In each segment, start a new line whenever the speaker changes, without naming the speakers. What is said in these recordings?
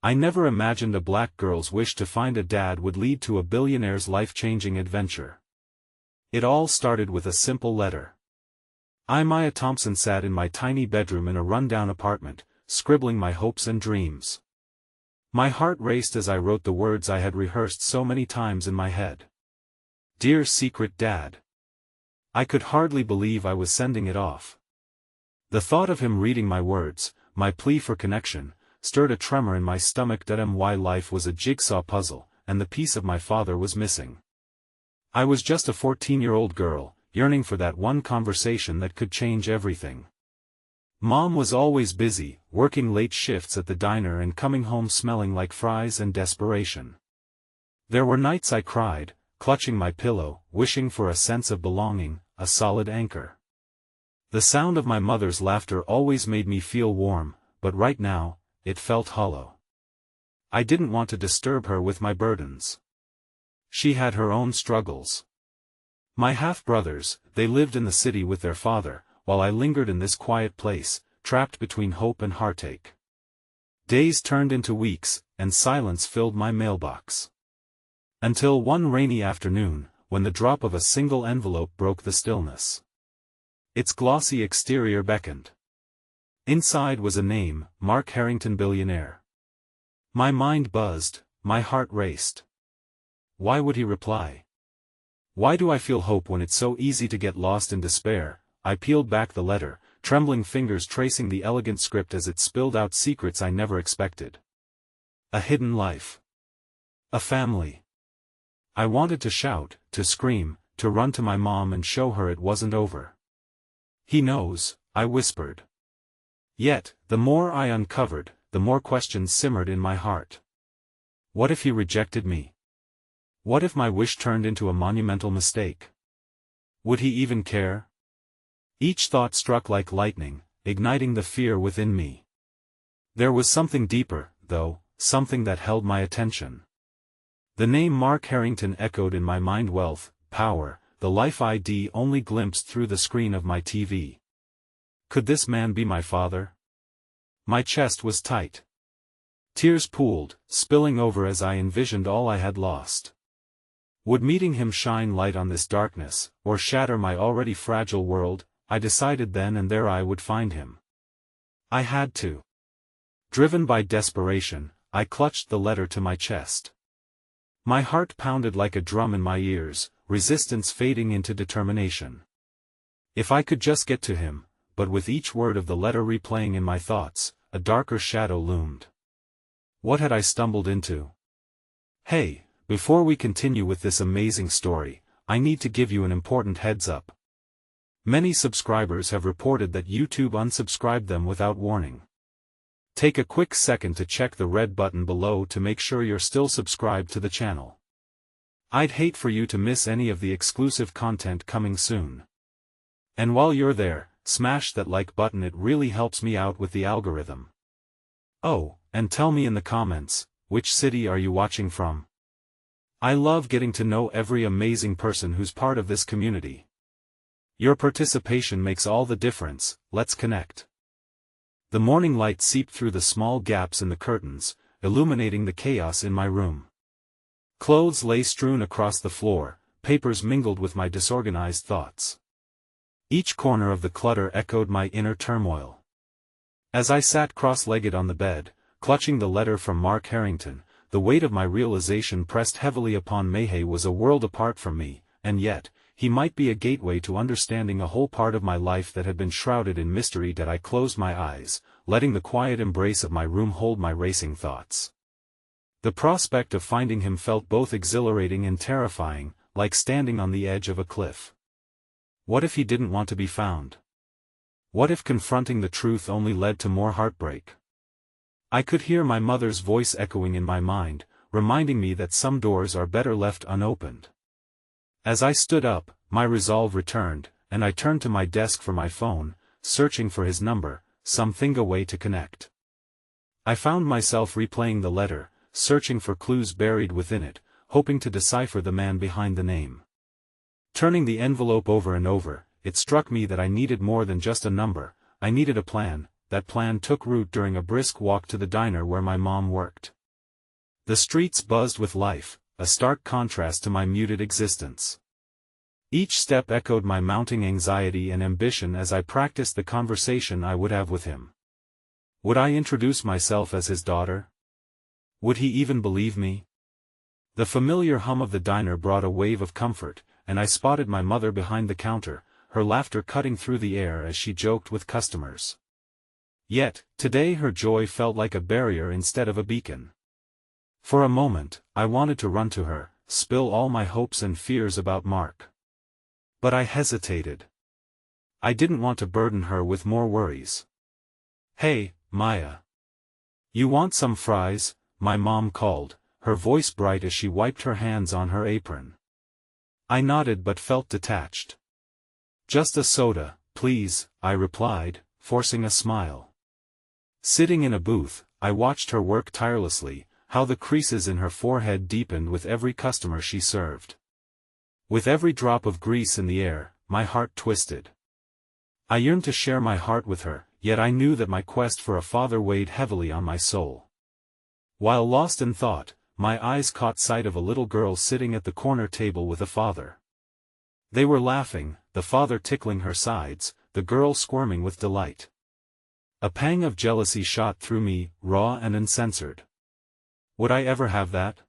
I never imagined a black girl's wish to find a dad would lead to a billionaire's life-changing adventure. It all started with a simple letter. Maya Thompson sat in my tiny bedroom in a rundown apartment, scribbling my hopes and dreams. My heart raced as I wrote the words I had rehearsed so many times in my head. Dear Secret Dad. I could hardly believe I was sending it off. The thought of him reading my words, my plea for connection, stirred a tremor in my stomach. My life was a jigsaw puzzle, and the piece of my father was missing. I was just a 14-year-old girl, yearning for that one conversation that could change everything. Mom was always busy, working late shifts at the diner and coming home smelling like fries and desperation. There were nights I cried, clutching my pillow, wishing for a sense of belonging, a solid anchor. The sound of my mother's laughter always made me feel warm, but right now, it felt hollow. I didn't want to disturb her with my burdens. She had her own struggles. My half-brothers, they lived in the city with their father, while I lingered in this quiet place, trapped between hope and heartache. Days turned into weeks, and silence filled my mailbox. Until one rainy afternoon, when the drop of a single envelope broke the stillness. Its glossy exterior beckoned. Inside was a name, Mark Harrington, billionaire. My mind buzzed, my heart raced. Why would he reply? Why do I feel hope when it's so easy to get lost in despair? I peeled back the letter, trembling fingers tracing the elegant script as it spilled out secrets I never expected. A hidden life. A family. I wanted to shout, to scream, to run to my mom and show her it wasn't over. He knows, I whispered. Yet, the more I uncovered, the more questions simmered in my heart. What if he rejected me? What if my wish turned into a monumental mistake? Would he even care? Each thought struck like lightning, igniting the fear within me. There was something deeper, though, something that held my attention. The name Mark Harrington echoed in my mind. Wealth, power, the life I'd only glimpsed through the screen of my TV. Could this man be my father? My chest was tight. Tears pooled, spilling over as I envisioned all I had lost. Would meeting him shine light on this darkness, or shatter my already fragile world? I decided then and there I would find him. I had to. Driven by desperation, I clutched the letter to my chest. My heart pounded like a drum in my ears, resistance fading into determination. If I could just get to him, but with each word of the letter replaying in my thoughts, a darker shadow loomed. What had I stumbled into? Hey, before we continue with this amazing story, I need to give you an important heads up. Many subscribers have reported that YouTube unsubscribed them without warning. Take a quick second to check the red button below to make sure you're still subscribed to the channel. I'd hate for you to miss any of the exclusive content coming soon. And while you're there, smash that like button, it really helps me out with the algorithm. Oh, and tell me in the comments, which city are you watching from? I love getting to know every amazing person who's part of this community. Your participation makes all the difference. Let's connect. The morning light seeped through the small gaps in the curtains, illuminating the chaos in my room. Clothes lay strewn across the floor, papers mingled with my disorganized thoughts. Each corner of the clutter echoed my inner turmoil. As I sat cross-legged on the bed, clutching the letter from Mark Harrington, the weight of my realization pressed heavily upon me. He was a world apart from me, and yet, he might be a gateway to understanding a whole part of my life that had been shrouded in mystery. I closed my eyes, letting the quiet embrace of my room hold my racing thoughts. The prospect of finding him felt both exhilarating and terrifying, like standing on the edge of a cliff. What if he didn't want to be found? What if confronting the truth only led to more heartbreak? I could hear my mother's voice echoing in my mind, reminding me that some doors are better left unopened. As I stood up, my resolve returned, and I turned to my desk for my phone, searching for his number, something a way to connect. I found myself replaying the letter, searching for clues buried within it, hoping to decipher the man behind the name. Turning the envelope over and over, it struck me that I needed more than just a number. I needed a plan, that plan took root during a brisk walk to the diner where my mom worked. The streets buzzed with life, a stark contrast to my muted existence. Each step echoed my mounting anxiety and ambition as I practiced the conversation I would have with him. Would I introduce myself as his daughter? Would he even believe me? The familiar hum of the diner brought a wave of comfort, and I spotted my mother behind the counter, her laughter cutting through the air as she joked with customers. Yet, today her joy felt like a barrier instead of a beacon. For a moment, I wanted to run to her, spill all my hopes and fears about Mark. But I hesitated. I didn't want to burden her with more worries. "Hey, Maya. You want some fries?" my mom called, her voice bright as she wiped her hands on her apron. I nodded but felt detached. "Just a soda, please," I replied, forcing a smile. Sitting in a booth, I watched her work tirelessly, how the creases in her forehead deepened with every customer she served. With every drop of grease in the air, my heart twisted. I yearned to share my heart with her, yet I knew that my quest for a father weighed heavily on my soul. While lost in thought, my eyes caught sight of a little girl sitting at the corner table with a father. They were laughing, the father tickling her sides, the girl squirming with delight. A pang of jealousy shot through me, raw and uncensored. Would I ever have that?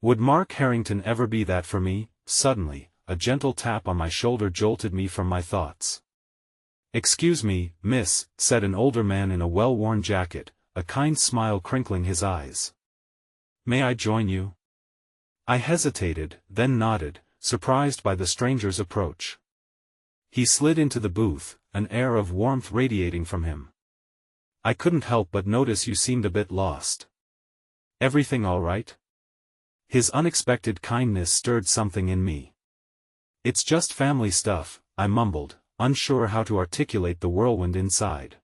Would Mark Harrington ever be that for me? Suddenly, a gentle tap on my shoulder jolted me from my thoughts. "Excuse me, miss," said an older man in a well-worn jacket, a kind smile crinkling his eyes. "May I join you?" I hesitated, then nodded, surprised by the stranger's approach. He slid into the booth, an air of warmth radiating from him. "I couldn't help but notice you seemed a bit lost. Everything all right?" His unexpected kindness stirred something in me. "It's just family stuff," I mumbled, unsure how to articulate the whirlwind inside.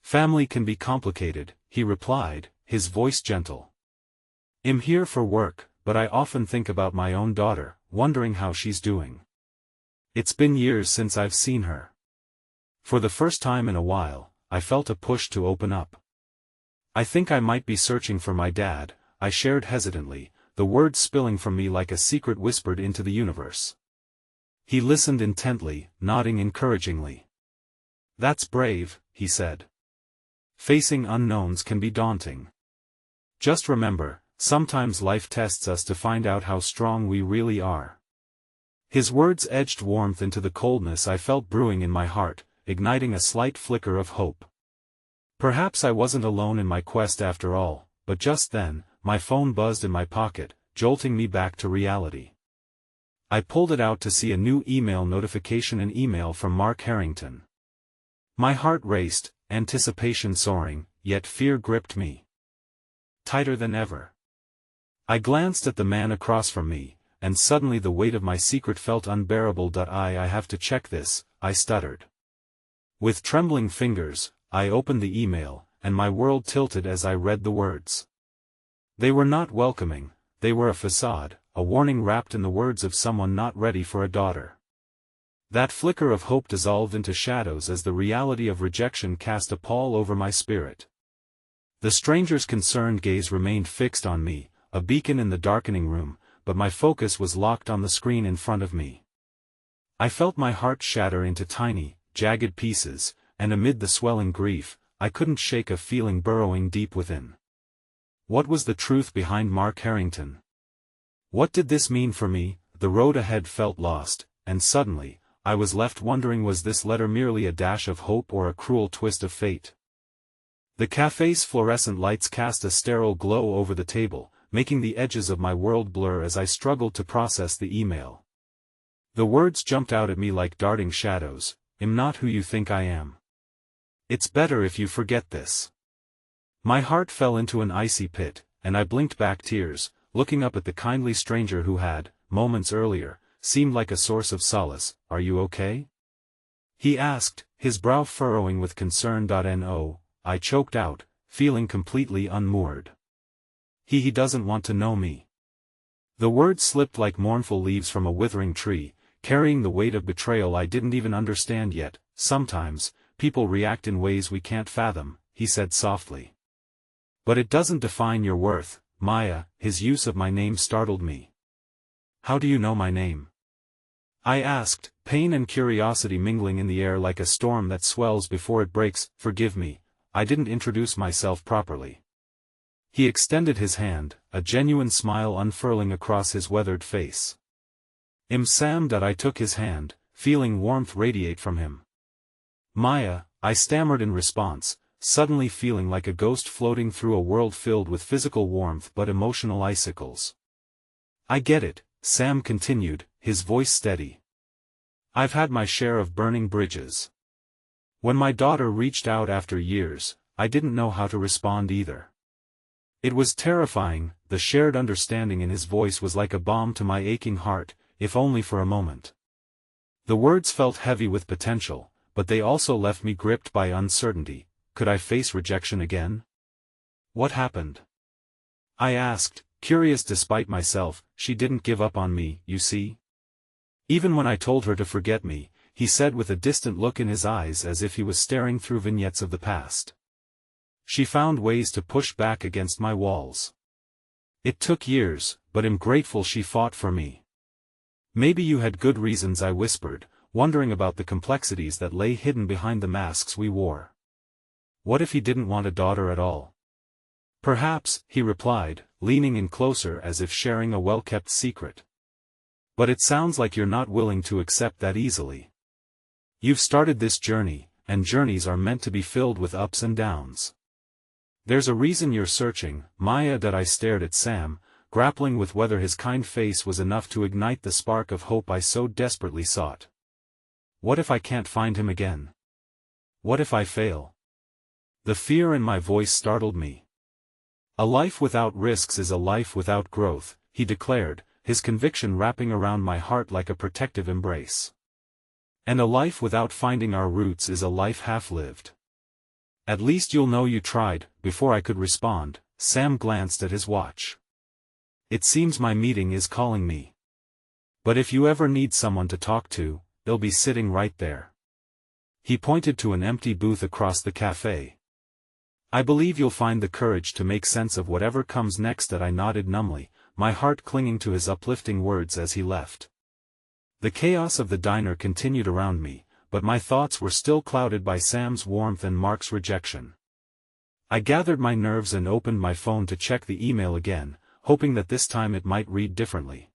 "Family can be complicated," he replied, his voice gentle. "I'm here for work, but I often think about my own daughter, wondering how she's doing. It's been years since I've seen her." For the first time in a while, I felt a push to open up. "I think I might be searching for my dad," I shared hesitantly, the words spilling from me like a secret whispered into the universe. He listened intently, nodding encouragingly. "That's brave," he said. "Facing unknowns can be daunting. Just remember, sometimes life tests us to find out how strong we really are." His words edged warmth into the coldness I felt brewing in my heart, igniting a slight flicker of hope. Perhaps I wasn't alone in my quest after all, but just then, my phone buzzed in my pocket, jolting me back to reality. I pulled it out to see a new email notification, an email from Mark Harrington. My heart raced, anticipation soaring, yet fear gripped me tighter than ever. I glanced at the man across from me, and suddenly the weight of my secret felt unbearable. I have to check this," I stuttered. With trembling fingers, I opened the email, and my world tilted as I read the words. They were not welcoming, they were a facade, a warning wrapped in the words of someone not ready for a daughter. That flicker of hope dissolved into shadows as the reality of rejection cast a pall over my spirit. The stranger's concerned gaze remained fixed on me, a beacon in the darkening room, but my focus was locked on the screen in front of me. I felt my heart shatter into tiny, jagged pieces, and amid the swelling grief, I couldn't shake a feeling burrowing deep within. What was the truth behind Mark Harrington? What did this mean for me? The road ahead felt lost, and suddenly, I was left wondering, was this letter merely a dash of hope or a cruel twist of fate? The cafe's fluorescent lights cast a sterile glow over the table, making the edges of my world blur as I struggled to process the email. The words jumped out at me like darting shadows. "I'm not who you think I am. It's better if you forget this." My heart fell into an icy pit, and I blinked back tears, looking up at the kindly stranger who had, moments earlier, seemed like a source of solace. "Are you okay?" he asked, his brow furrowing with concern. "No," I choked out, feeling completely unmoored. He doesn't want to know me." The words slipped like mournful leaves from a withering tree, carrying the weight of betrayal I didn't even understand yet. Sometimes, people react in ways we can't fathom," he said softly. "But it doesn't define your worth, Maya." His use of my name startled me. "How do you know my name?" I asked, pain and curiosity mingling in the air like a storm that swells before it breaks. "Forgive me, I didn't introduce myself properly." He extended his hand, a genuine smile unfurling across his weathered face. "I'm Sam." I took his hand, feeling warmth radiate from him. "Maya," I stammered in response, suddenly feeling like a ghost floating through a world filled with physical warmth but emotional icicles. "I get it," Sam continued, his voice steady. "I've had my share of burning bridges. When my daughter reached out after years, I didn't know how to respond either. It was terrifying." The shared understanding in his voice was like a balm to my aching heart, if only for a moment. The words felt heavy with potential, but they also left me gripped by uncertainty. Could I face rejection again? "What happened?" I asked, curious despite myself. "She didn't give up on me, you see. Even when I told her to forget me," he said with a distant look in his eyes as if he was staring through vignettes of the past. "She found ways to push back against my walls. It took years, but I'm grateful she fought for me." "Maybe you had good reasons," I whispered, wondering about the complexities that lay hidden behind the masks we wore. "What if he didn't want a daughter at all?" "Perhaps," he replied, leaning in closer as if sharing a well-kept secret. "But it sounds like you're not willing to accept that easily. You've started this journey, and journeys are meant to be filled with ups and downs. There's a reason you're searching, Maya." I stared at Sam, grappling with whether his kind face was enough to ignite the spark of hope I so desperately sought. What if I can't find him again? What if I fail? The fear in my voice startled me. "A life without risks is a life without growth," he declared, his conviction wrapping around my heart like a protective embrace. "And a life without finding our roots is a life half-lived. At least you'll know you tried." Before I could respond, Sam glanced at his watch. "It seems my meeting is calling me. But if you ever need someone to talk to, they'll be sitting right there." He pointed to an empty booth across the cafe. "I believe you'll find the courage to make sense of whatever comes next." I nodded numbly, my heart clinging to his uplifting words as he left. The chaos of the diner continued around me, but my thoughts were still clouded by Sam's warmth and Mark's rejection. I gathered my nerves and opened my phone to check the email again, hoping that this time it might read differently.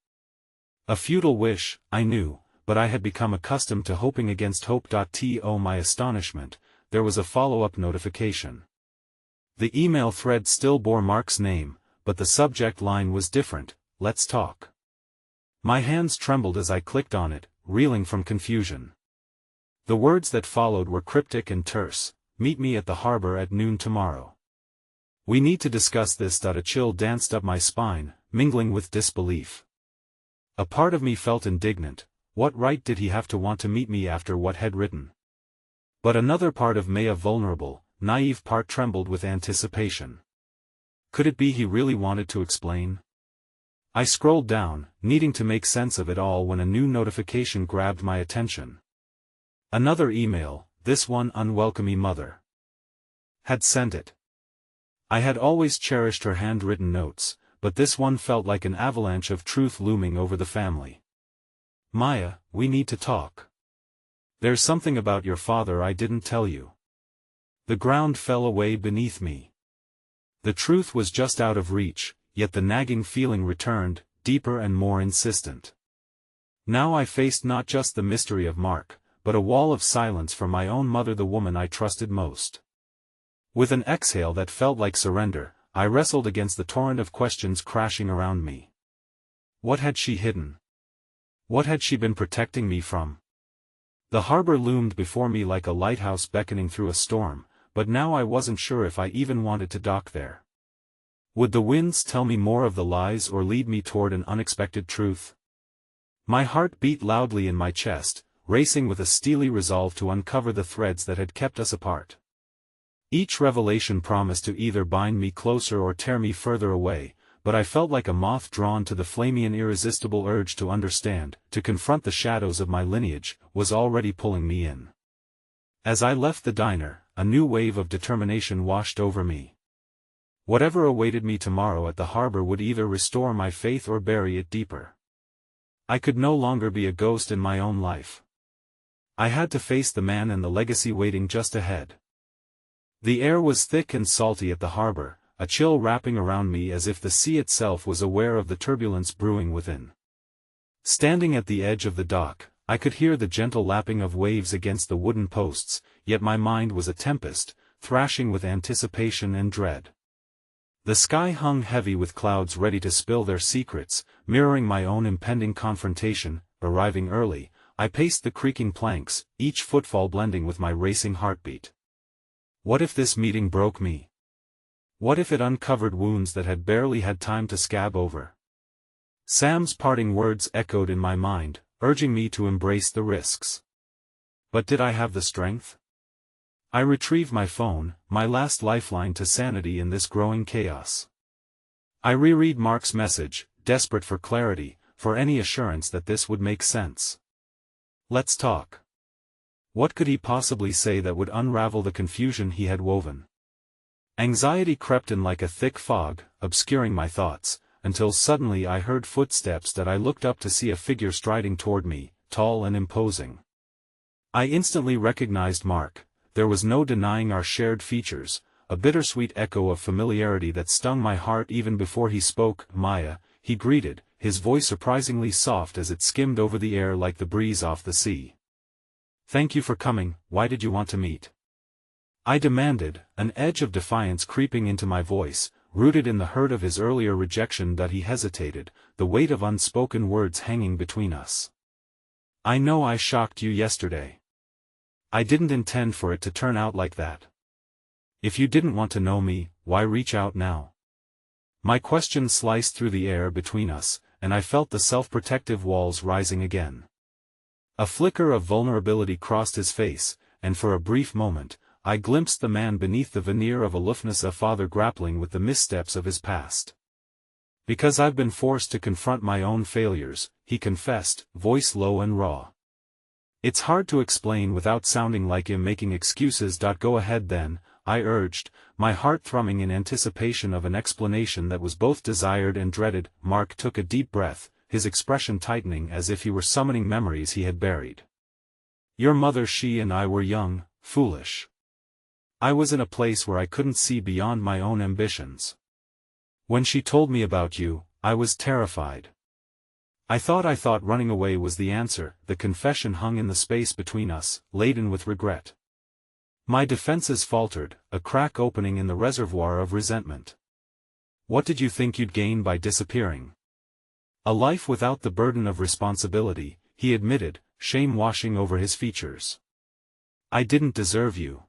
A futile wish, I knew, but I had become accustomed to hoping against hope. To my astonishment, there was a follow-up notification. The email thread still bore Mark's name, but the subject line was different: "Let's talk." My hands trembled as I clicked on it, reeling from confusion. The words that followed were cryptic and terse: "Meet me at the harbor at noon tomorrow. We need to discuss this." A chill danced up my spine, mingling with disbelief. A part of me felt indignant. What right did he have to want to meet me after what had written? But another part of me, a vulnerable, naive part, trembled with anticipation. Could it be he really wanted to explain? I scrolled down, needing to make sense of it all, when a new notification grabbed my attention. Another email, this one unwelcome mother had sent it. I had always cherished her handwritten notes, but this one felt like an avalanche of truth looming over the family. "Maya, we need to talk. There's something about your father I didn't tell you." The ground fell away beneath me. The truth was just out of reach, yet the nagging feeling returned, deeper and more insistent. Now I faced not just the mystery of Mark, but a wall of silence from my own mother, the woman I trusted most. With an exhale that felt like surrender, I wrestled against the torrent of questions crashing around me. What had she hidden? What had she been protecting me from? The harbor loomed before me like a lighthouse beckoning through a storm, but now I wasn't sure if I even wanted to dock there. Would the winds tell me more of the lies or lead me toward an unexpected truth? My heart beat loudly in my chest, racing with a steely resolve to uncover the threads that had kept us apart. Each revelation promised to either bind me closer or tear me further away, but I felt like a moth drawn to the flaming and irresistible urge to understand, to confront the shadows of my lineage, was already pulling me in. As I left the diner, a new wave of determination washed over me. Whatever awaited me tomorrow at the harbor would either restore my faith or bury it deeper. I could no longer be a ghost in my own life. I had to face the man and the legacy waiting just ahead. The air was thick and salty at the harbor, a chill wrapping around me as if the sea itself was aware of the turbulence brewing within. Standing at the edge of the dock, I could hear the gentle lapping of waves against the wooden posts, yet my mind was a tempest, thrashing with anticipation and dread. The sky hung heavy with clouds ready to spill their secrets, mirroring my own impending confrontation. Arriving early, I paced the creaking planks, each footfall blending with my racing heartbeat. What if this meeting broke me? What if it uncovered wounds that had barely had time to scab over? Sam's parting words echoed in my mind, urging me to embrace the risks. But did I have the strength? I retrieved my phone, my last lifeline to sanity in this growing chaos. I reread Mark's message, desperate for clarity, for any assurance that this would make sense. Let's talk. What could he possibly say that would unravel the confusion he had woven? Anxiety crept in like a thick fog, obscuring my thoughts, until suddenly I heard footsteps that I looked up to see a figure striding toward me, tall and imposing. I instantly recognized Mark. There was no denying our shared features, a bittersweet echo of familiarity that stung my heart even before he spoke. Maya, he greeted, his voice surprisingly soft as it skimmed over the air like the breeze off the sea. Thank you for coming. Why did you want to meet? I demanded, an edge of defiance creeping into my voice, rooted in the hurt of his earlier rejection. That he hesitated, the weight of unspoken words hanging between us. I know I shocked you yesterday. I didn't intend for it to turn out like that. If you didn't want to know me, why reach out now? My question sliced through the air between us, and I felt the self-protective walls rising again. A flicker of vulnerability crossed his face, and for a brief moment, I glimpsed the man beneath the veneer of aloofness, a father grappling with the missteps of his past. Because I've been forced to confront my own failures, he confessed, voice low and raw. It's hard to explain without sounding like him making excuses. Go ahead then, I urged, my heart thrumming in anticipation of an explanation that was both desired and dreaded. Mark took a deep breath, his expression tightening as if he were summoning memories he had buried. Your mother, she and I were young, foolish. I was in a place where I couldn't see beyond my own ambitions. When she told me about you, I was terrified. I thought running away was the answer. The confession hung in the space between us, laden with regret. My defenses faltered, a crack opening in the reservoir of resentment. What did you think you'd gain by disappearing? A life without the burden of responsibility, he admitted, shame washing over his features. I didn't deserve you.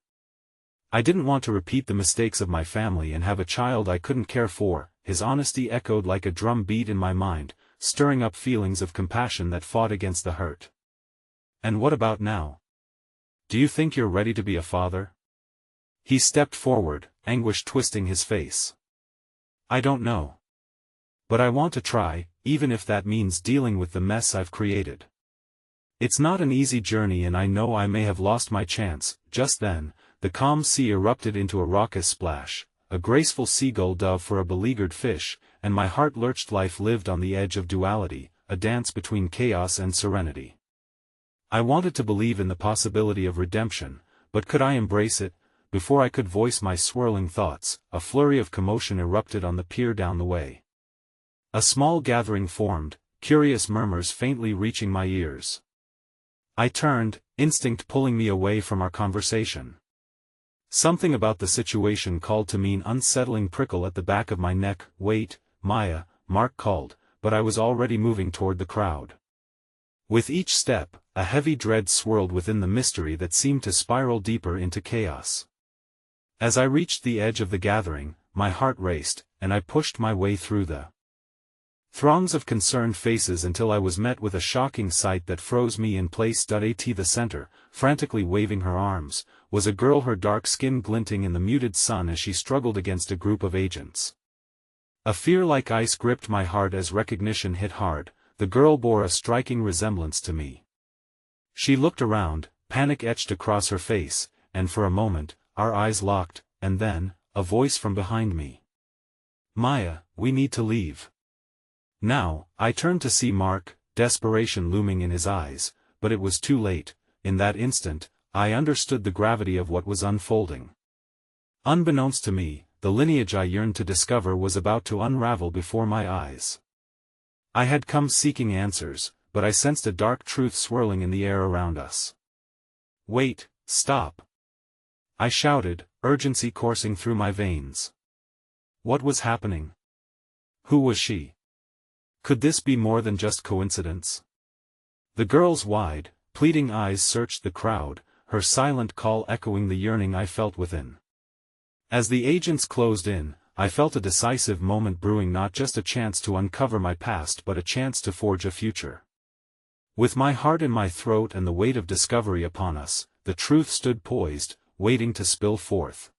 I didn't want to repeat the mistakes of my family and have a child I couldn't care for. His honesty echoed like a drum beat in my mind, stirring up feelings of compassion that fought against the hurt. And what about now? Do you think you're ready to be a father? He stepped forward, anguish twisting his face. I don't know. But I want to try, even if that means dealing with the mess I've created. It's not an easy journey and I know I may have lost my chance. Just then, the calm sea erupted into a raucous splash, a graceful seagull dove for a beleaguered fish, and my heart lurched. Life lived on the edge of duality, a dance between chaos and serenity. I wanted to believe in the possibility of redemption, but could I embrace it? Before I could voice my swirling thoughts, a flurry of commotion erupted on the pier down the way. A small gathering formed, curious murmurs faintly reaching my ears. I turned, instinct pulling me away from our conversation. Something about the situation called to me, an unsettling prickle at the back of my neck. Wait, Maya, Mark called, but I was already moving toward the crowd. With each step, a heavy dread swirled within the mystery that seemed to spiral deeper into chaos. As I reached the edge of the gathering, my heart raced, and I pushed my way through the throngs of concerned faces until I was met with a shocking sight that froze me in place. At the center, frantically waving her arms, was a girl, her dark skin glinting in the muted sun as she struggled against a group of agents. A fear like ice gripped my heart as recognition hit hard. The girl bore a striking resemblance to me. She looked around, panic etched across her face, and for a moment, our eyes locked, and then, a voice from behind me. "Maya, we need to leave." Now, I turned to see Mark, desperation looming in his eyes, but it was too late. In that instant, I understood the gravity of what was unfolding. Unbeknownst to me, the lineage I yearned to discover was about to unravel before my eyes. I had come seeking answers, but I sensed a dark truth swirling in the air around us. "Wait, stop!" I shouted, urgency coursing through my veins. What was happening? Who was she? Could this be more than just coincidence? The girl's wide, pleading eyes searched the crowd, her silent call echoing the yearning I felt within. As the agents closed in, I felt a decisive moment brewing, not just a chance to uncover my past but a chance to forge a future. With my heart in my throat and the weight of discovery upon us, the truth stood poised, waiting to spill forth.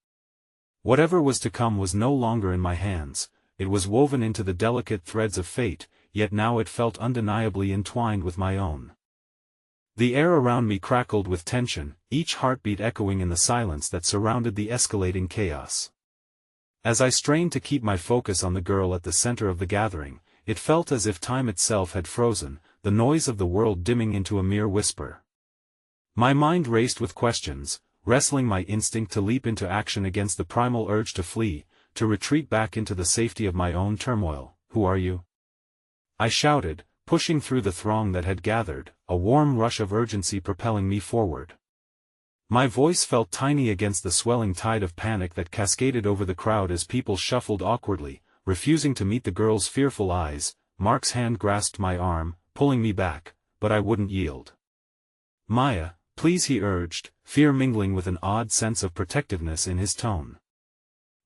Whatever was to come was no longer in my hands, it was woven into the delicate threads of fate, yet now it felt undeniably entwined with my own. The air around me crackled with tension, each heartbeat echoing in the silence that surrounded the escalating chaos. As I strained to keep my focus on the girl at the center of the gathering, it felt as if time itself had frozen, the noise of the world dimming into a mere whisper. My mind raced with questions, wrestling my instinct to leap into action against the primal urge to flee, to retreat back into the safety of my own turmoil. "Who are you?" I shouted, pushing through the throng that had gathered, a warm rush of urgency propelling me forward. My voice felt tiny against the swelling tide of panic that cascaded over the crowd as people shuffled awkwardly, refusing to meet the girl's fearful eyes. Mark's hand grasped my arm, pulling me back, but I wouldn't yield. "Maya, please," he urged, fear mingling with an odd sense of protectiveness in his tone.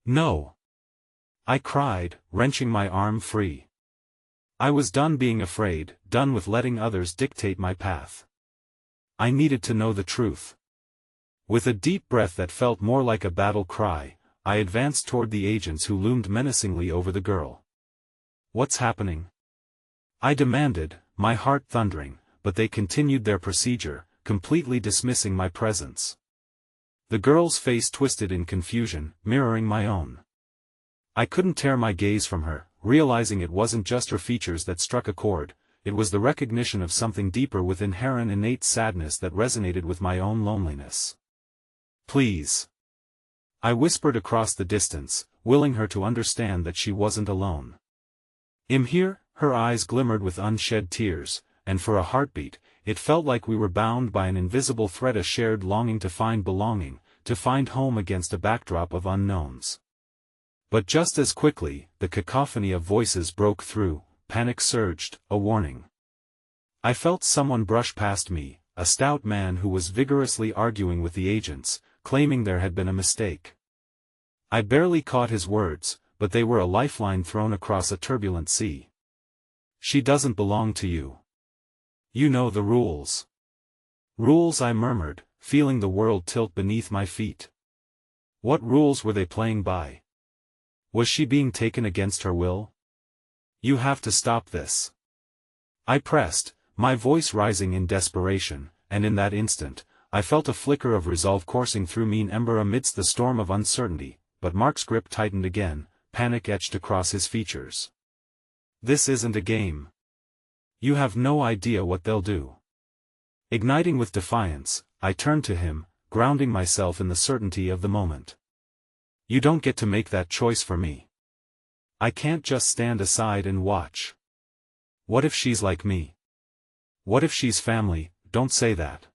"No!" I cried, wrenching my arm free. I was done being afraid, done with letting others dictate my path. I needed to know the truth. With a deep breath that felt more like a battle cry, I advanced toward the agents who loomed menacingly over the girl. "What's happening?" I demanded, my heart thundering, but they continued their procedure, completely dismissing my presence. The girl's face twisted in confusion, mirroring my own. I couldn't tear my gaze from her, realizing it wasn't just her features that struck a chord, it was the recognition of something deeper within her, an innate sadness that resonated with my own loneliness. "Please," I whispered across the distance, willing her to understand that she wasn't alone. "I'm here." Her eyes glimmered with unshed tears, and for a heartbeat, it felt like we were bound by an invisible thread, a shared longing to find belonging, to find home against a backdrop of unknowns. But just as quickly, the cacophony of voices broke through, panic surged, a warning. I felt someone brush past me, a stout man who was vigorously arguing with the agents, claiming there had been a mistake. I barely caught his words, but they were a lifeline thrown across a turbulent sea. "She doesn't belong to you. You know the rules." "Rules?" I murmured, feeling the world tilt beneath my feet. What rules were they playing by? Was she being taken against her will? "You have to stop this." I pressed, my voice rising in desperation, and in that instant, I felt a flicker of resolve coursing through me, an ember amidst the storm of uncertainty, but Mark's grip tightened again, panic etched across his features. "This isn't a game. You have no idea what they'll do." Igniting with defiance, I turned to him, grounding myself in the certainty of the moment. "You don't get to make that choice for me. I can't just stand aside and watch. What if she's like me? What if she's family?" "Don't say that,"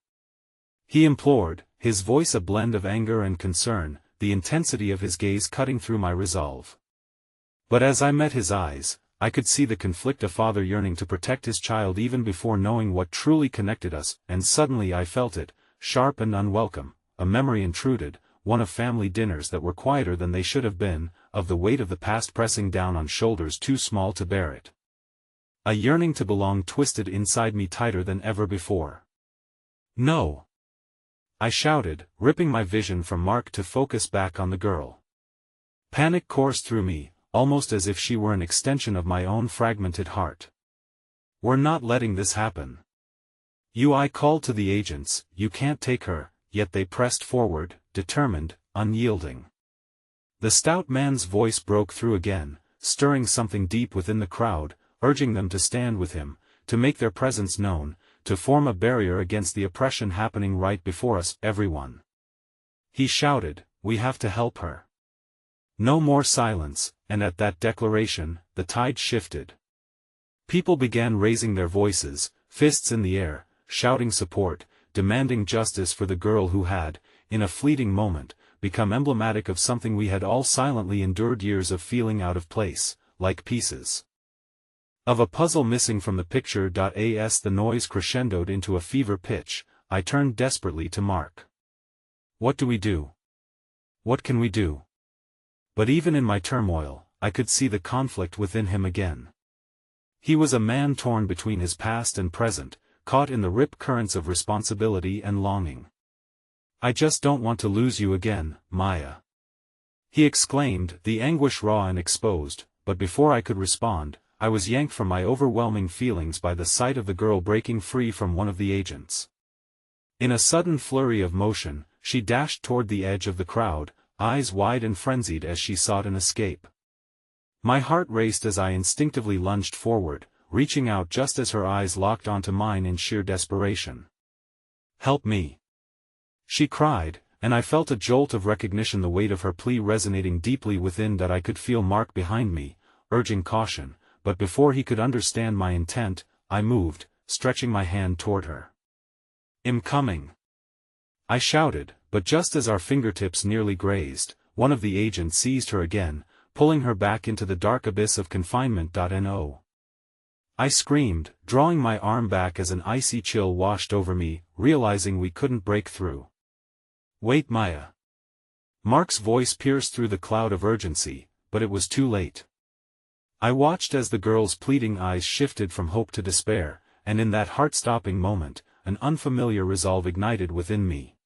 he implored, his voice a blend of anger and concern, the intensity of his gaze cutting through my resolve. But as I met his eyes, I could see the conflict, a father yearning to protect his child even before knowing what truly connected us, and suddenly I felt it, sharp and unwelcome, a memory intruded, one of family dinners that were quieter than they should have been, of the weight of the past pressing down on shoulders too small to bear it. A yearning to belong twisted inside me tighter than ever before. "No!" I shouted, ripping my vision from Mark to focus back on the girl. Panic coursed through me, almost as if she were an extension of my own fragmented heart. "We're not letting this happen. I called to the agents, you can't take her, yet they pressed forward, determined, unyielding. The stout man's voice broke through again, stirring something deep within the crowd, urging them to stand with him, to make their presence known, to form a barrier against the oppression happening right before us, everyone. He shouted, we have to help her. No more silence, and at that declaration, the tide shifted. People began raising their voices, fists in the air, shouting support, demanding justice for the girl who had, in a fleeting moment, become emblematic of something we had all silently endured years of feeling out of place, like pieces of a puzzle missing from the picture. As the noise crescendoed into a fever pitch, I turned desperately to Mark. What do we do? What can we do? But even in my turmoil, I could see the conflict within him again. He was a man torn between his past and present, caught in the rip currents of responsibility and longing. I just don't want to lose you again, Maya. He exclaimed, the anguish raw and exposed, but before I could respond, I was yanked from my overwhelming feelings by the sight of the girl breaking free from one of the agents. In a sudden flurry of motion, she dashed toward the edge of the crowd, eyes wide and frenzied as she sought an escape. My heart raced as I instinctively lunged forward, reaching out just as her eyes locked onto mine in sheer desperation. Help me! She cried, and I felt a jolt of recognition, the weight of her plea resonating deeply within. That I could feel Mark behind me, urging caution, but before he could understand my intent, I moved, stretching my hand toward her. I'm coming! I shouted, but just as our fingertips nearly grazed, one of the agents seized her again, pulling her back into the dark abyss of confinement. No! I screamed, drawing my arm back as an icy chill washed over me, realizing we couldn't break through. Wait, Maya! Mark's voice pierced through the cloud of urgency, but it was too late. I watched as the girl's pleading eyes shifted from hope to despair, and in that heart-stopping moment, an unfamiliar resolve ignited within me.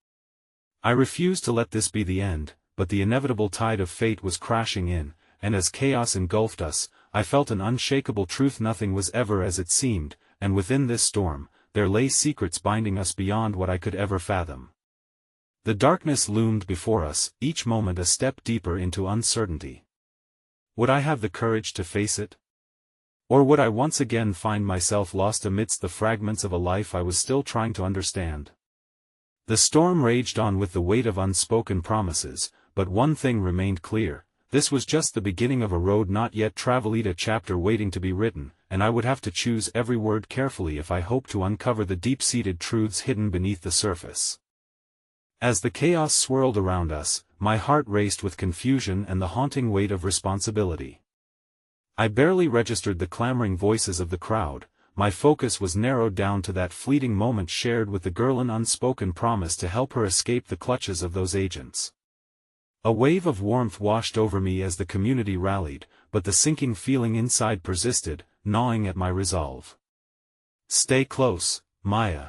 I refused to let this be the end, but the inevitable tide of fate was crashing in, and as chaos engulfed us, I felt an unshakable truth: nothing was ever as it seemed, and within this storm, there lay secrets binding us beyond what I could ever fathom. The darkness loomed before us, each moment a step deeper into uncertainty. Would I have the courage to face it? Or would I once again find myself lost amidst the fragments of a life I was still trying to understand? The storm raged on with the weight of unspoken promises, but one thing remained clear: this was just the beginning of a road not yet traveled, a chapter waiting to be written, and I would have to choose every word carefully if I hoped to uncover the deep-seated truths hidden beneath the surface. As the chaos swirled around us, my heart raced with confusion and the haunting weight of responsibility. I barely registered the clamoring voices of the crowd. My focus was narrowed down to that fleeting moment shared with the girl, an unspoken promise to help her escape the clutches of those agents. A wave of warmth washed over me as the community rallied, but the sinking feeling inside persisted, gnawing at my resolve. Stay close, Maya.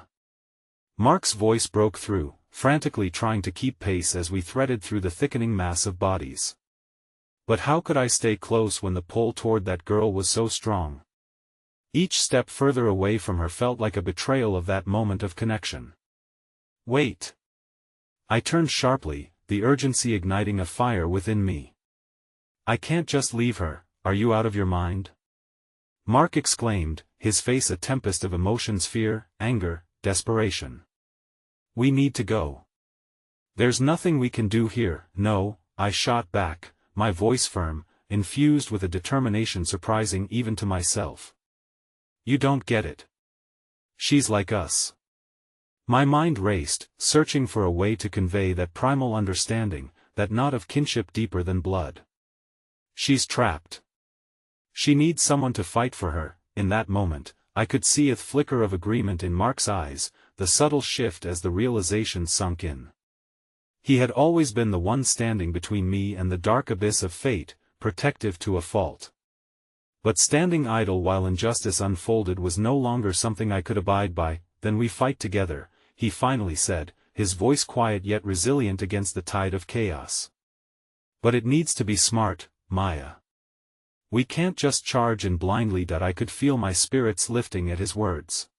Mark's voice broke through, frantically trying to keep pace as we threaded through the thickening mass of bodies. But how could I stay close when the pull toward that girl was so strong? Each step further away from her felt like a betrayal of that moment of connection. Wait! I turned sharply, the urgency igniting a fire within me. I can't just leave her. Are you out of your mind? Mark exclaimed, his face a tempest of emotions: fear, anger, desperation. We need to go. There's nothing we can do here. No, I shot back, my voice firm, infused with a determination surprising even to myself. You don't get it. She's like us. My mind raced, searching for a way to convey that primal understanding, that knot of kinship deeper than blood. She's trapped. She needs someone to fight for her. In that moment, I could see a flicker of agreement in Mark's eyes, the subtle shift as the realization sunk in. He had always been the one standing between me and the dark abyss of fate, protective to a fault. But standing idle while injustice unfolded was no longer something I could abide by. Then we fight together, he finally said, his voice quiet yet resilient against the tide of chaos. But it needs to be smart, Maya. We can't just charge in blindly. I could feel my spirits lifting at his words.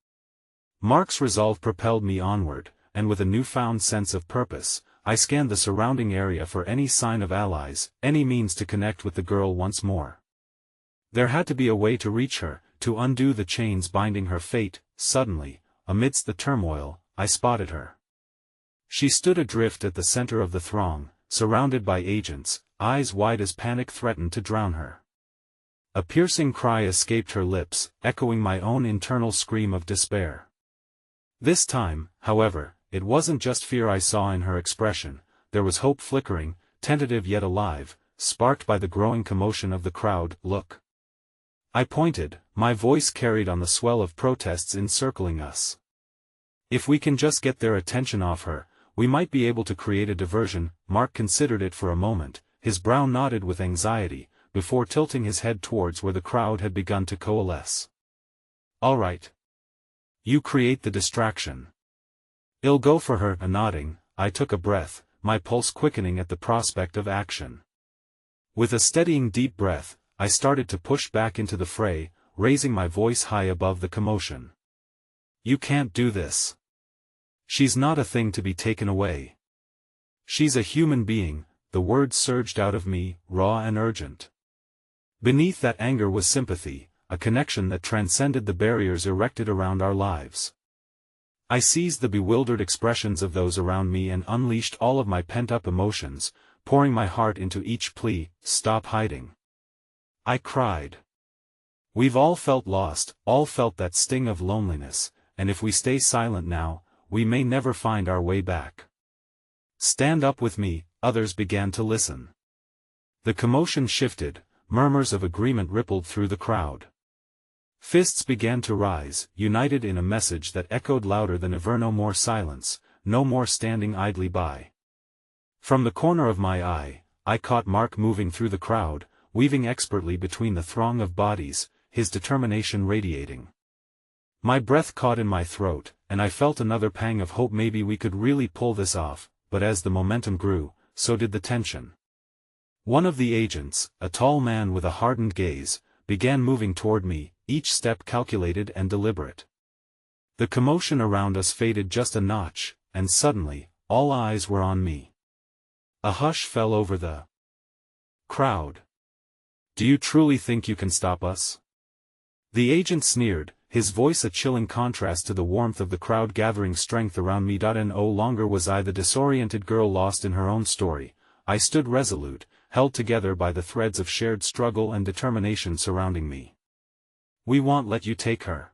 Mark's resolve propelled me onward, and with a newfound sense of purpose, I scanned the surrounding area for any sign of allies, any means to connect with the girl once more. There had to be a way to reach her, to undo the chains binding her fate. Suddenly, amidst the turmoil, I spotted her. She stood adrift at the center of the throng, surrounded by agents, eyes wide as panic threatened to drown her. A piercing cry escaped her lips, echoing my own internal scream of despair. This time, however, it wasn't just fear I saw in her expression, there was hope flickering, tentative yet alive, sparked by the growing commotion of the crowd. "Look." I pointed, my voice carried on the swell of protests encircling us. "If we can just get their attention off her, we might be able to create a diversion." Mark considered it for a moment, his brow knotted with anxiety, before tilting his head towards where the crowd had begun to coalesce. "All right. You create the distraction. I'll go for her." Nodding, I took a breath, my pulse quickening at the prospect of action. With a steadying deep breath, I started to push back into the fray, raising my voice high above the commotion. "You can't do this. She's not a thing to be taken away. She's a human being." The words surged out of me, raw and urgent. Beneath that anger was sympathy, a connection that transcended the barriers erected around our lives. I seized the bewildered expressions of those around me and unleashed all of my pent-up emotions, pouring my heart into each plea. "Stop hiding," I cried. "We've all felt lost, all felt that sting of loneliness, and if we stay silent now, we may never find our way back. Stand up with me." Others began to listen. The commotion shifted, murmurs of agreement rippled through the crowd. Fists began to rise, united in a message that echoed louder than ever: no more silence, no more standing idly by. From the corner of my eye, I caught Mark moving through the crowd, weaving expertly between the throng of bodies, his determination radiating. My breath caught in my throat, and I felt another pang of hope. Maybe we could really pull this off. But as the momentum grew, so did the tension. One of the agents, a tall man with a hardened gaze, began moving toward me, each step calculated and deliberate. The commotion around us faded just a notch, and suddenly, all eyes were on me. A hush fell over the crowd. "Do you truly think you can stop us?" The agent sneered, his voice a chilling contrast to the warmth of the crowd gathering strength around me. No longer was I the disoriented girl lost in her own story. I stood resolute, held together by the threads of shared struggle and determination surrounding me. "We won't let you take her,"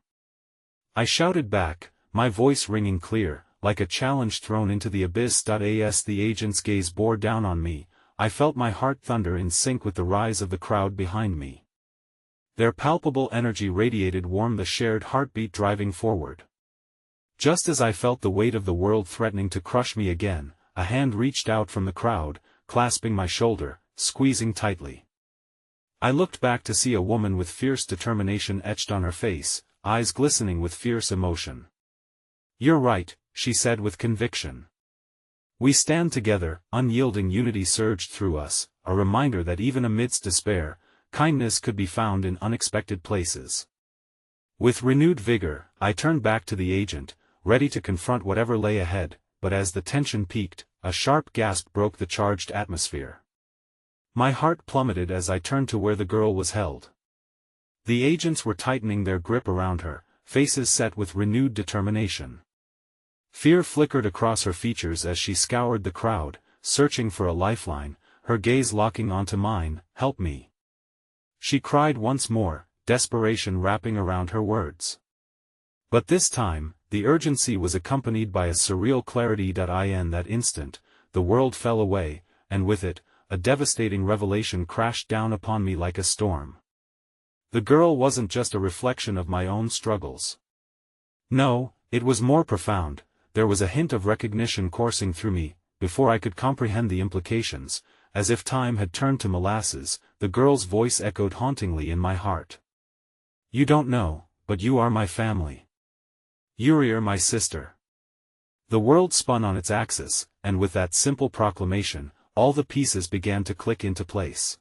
I shouted back, my voice ringing clear, like a challenge thrown into the abyss. As the agent's gaze bore down on me, I felt my heart thunder in sync with the rise of the crowd behind me. Their palpable energy radiated warm, the shared heartbeat driving forward. Just as I felt the weight of the world threatening to crush me again, a hand reached out from the crowd, clasping my shoulder, squeezing tightly. I looked back to see a woman with fierce determination etched on her face, eyes glistening with fierce emotion. "You're right," she said with conviction. "We stand together." Unyielding unity surged through us, a reminder that even amidst despair, kindness could be found in unexpected places. With renewed vigor, I turned back to the agent, ready to confront whatever lay ahead, but as the tension peaked, a sharp gasp broke the charged atmosphere. My heart plummeted as I turned to where the girl was held. The agents were tightening their grip around her, faces set with renewed determination. Fear flickered across her features as she scoured the crowd, searching for a lifeline, her gaze locking onto mine. "Help me," she cried once more, desperation wrapping around her words. But this time, the urgency was accompanied by a surreal clarity. In that instant, the world fell away, and with it, a devastating revelation crashed down upon me like a storm. The girl wasn't just a reflection of my own struggles. No, it was more profound. There was a hint of recognition coursing through me. Before I could comprehend the implications, as if time had turned to molasses, the girl's voice echoed hauntingly in my heart. "You don't know, but you are my family. You're my sister." The world spun on its axis, and with that simple proclamation, all the pieces began to click into place.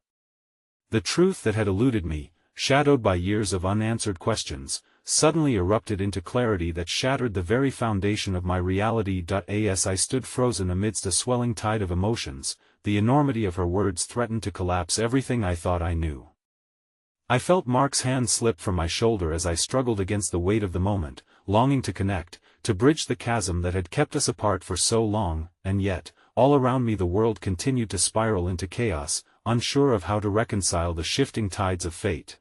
The truth that had eluded me, shadowed by years of unanswered questions, suddenly erupted into clarity that shattered the very foundation of my reality. As I stood frozen amidst a swelling tide of emotions, the enormity of her words threatened to collapse everything I thought I knew. I felt Mark's hand slip from my shoulder as I struggled against the weight of the moment, longing to connect, to bridge the chasm that had kept us apart for so long, and yet, all around me the world continued to spiral into chaos, unsure of how to reconcile the shifting tides of fate.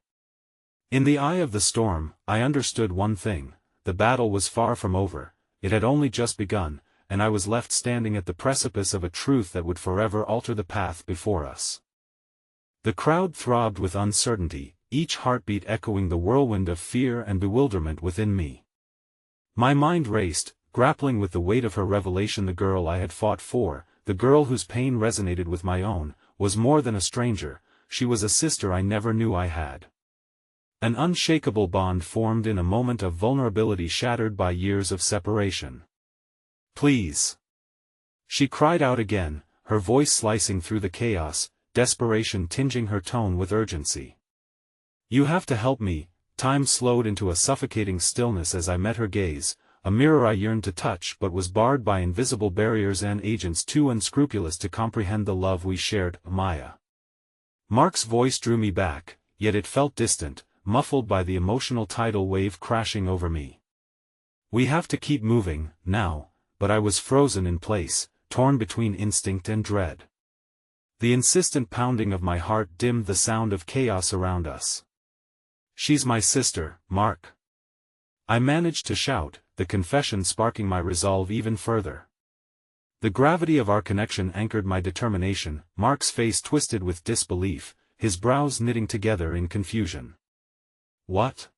In the eye of the storm, I understood one thing: the battle was far from over, it had only just begun, and I was left standing at the precipice of a truth that would forever alter the path before us. The crowd throbbed with uncertainty, each heartbeat echoing the whirlwind of fear and bewilderment within me. My mind raced, grappling with the weight of her revelation. The girl I had fought for, the girl whose pain resonated with my own, was more than a stranger, she was a sister I never knew I had. An unshakable bond formed in a moment of vulnerability shattered by years of separation. "Please!" she cried out again, her voice slicing through the chaos, desperation tinging her tone with urgency. "You have to help me." Time slowed into a suffocating stillness as I met her gaze, a mirror I yearned to touch but was barred by invisible barriers and agents too unscrupulous to comprehend the love we shared. "Maya." Mark's voice drew me back, yet it felt distant, muffled by the emotional tidal wave crashing over me. "We have to keep moving, now," but I was frozen in place, torn between instinct and dread. The insistent pounding of my heart dimmed the sound of chaos around us. "She's my sister, Mark," I managed to shout, the confession sparking my resolve even further. The gravity of our connection anchored my determination. Mark's face twisted with disbelief, his brows knitting together in confusion. "What?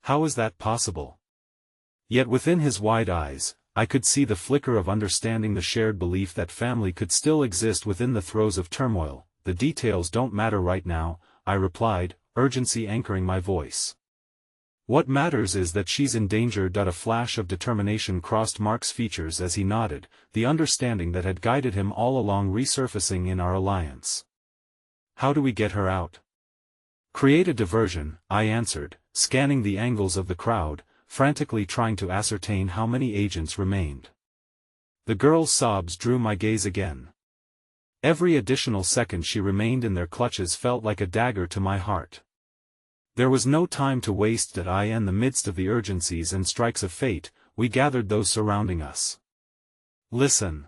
How is that possible?" Yet within his wide eyes, I could see the flicker of understanding, the shared belief that family could still exist within the throes of turmoil. "The details don't matter right now," I replied, urgency anchoring my voice. "What matters is that she's in danger." A flash of determination crossed Mark's features as he nodded, the understanding that had guided him all along resurfacing in our alliance. "How do we get her out?" "Create a diversion," I answered, scanning the angles of the crowd, frantically trying to ascertain how many agents remained. The girl's sobs drew my gaze again. Every additional second she remained in their clutches felt like a dagger to my heart. There was no time to waste. In the midst of the urgencies and strikes of fate, we gathered those surrounding us. "Listen!"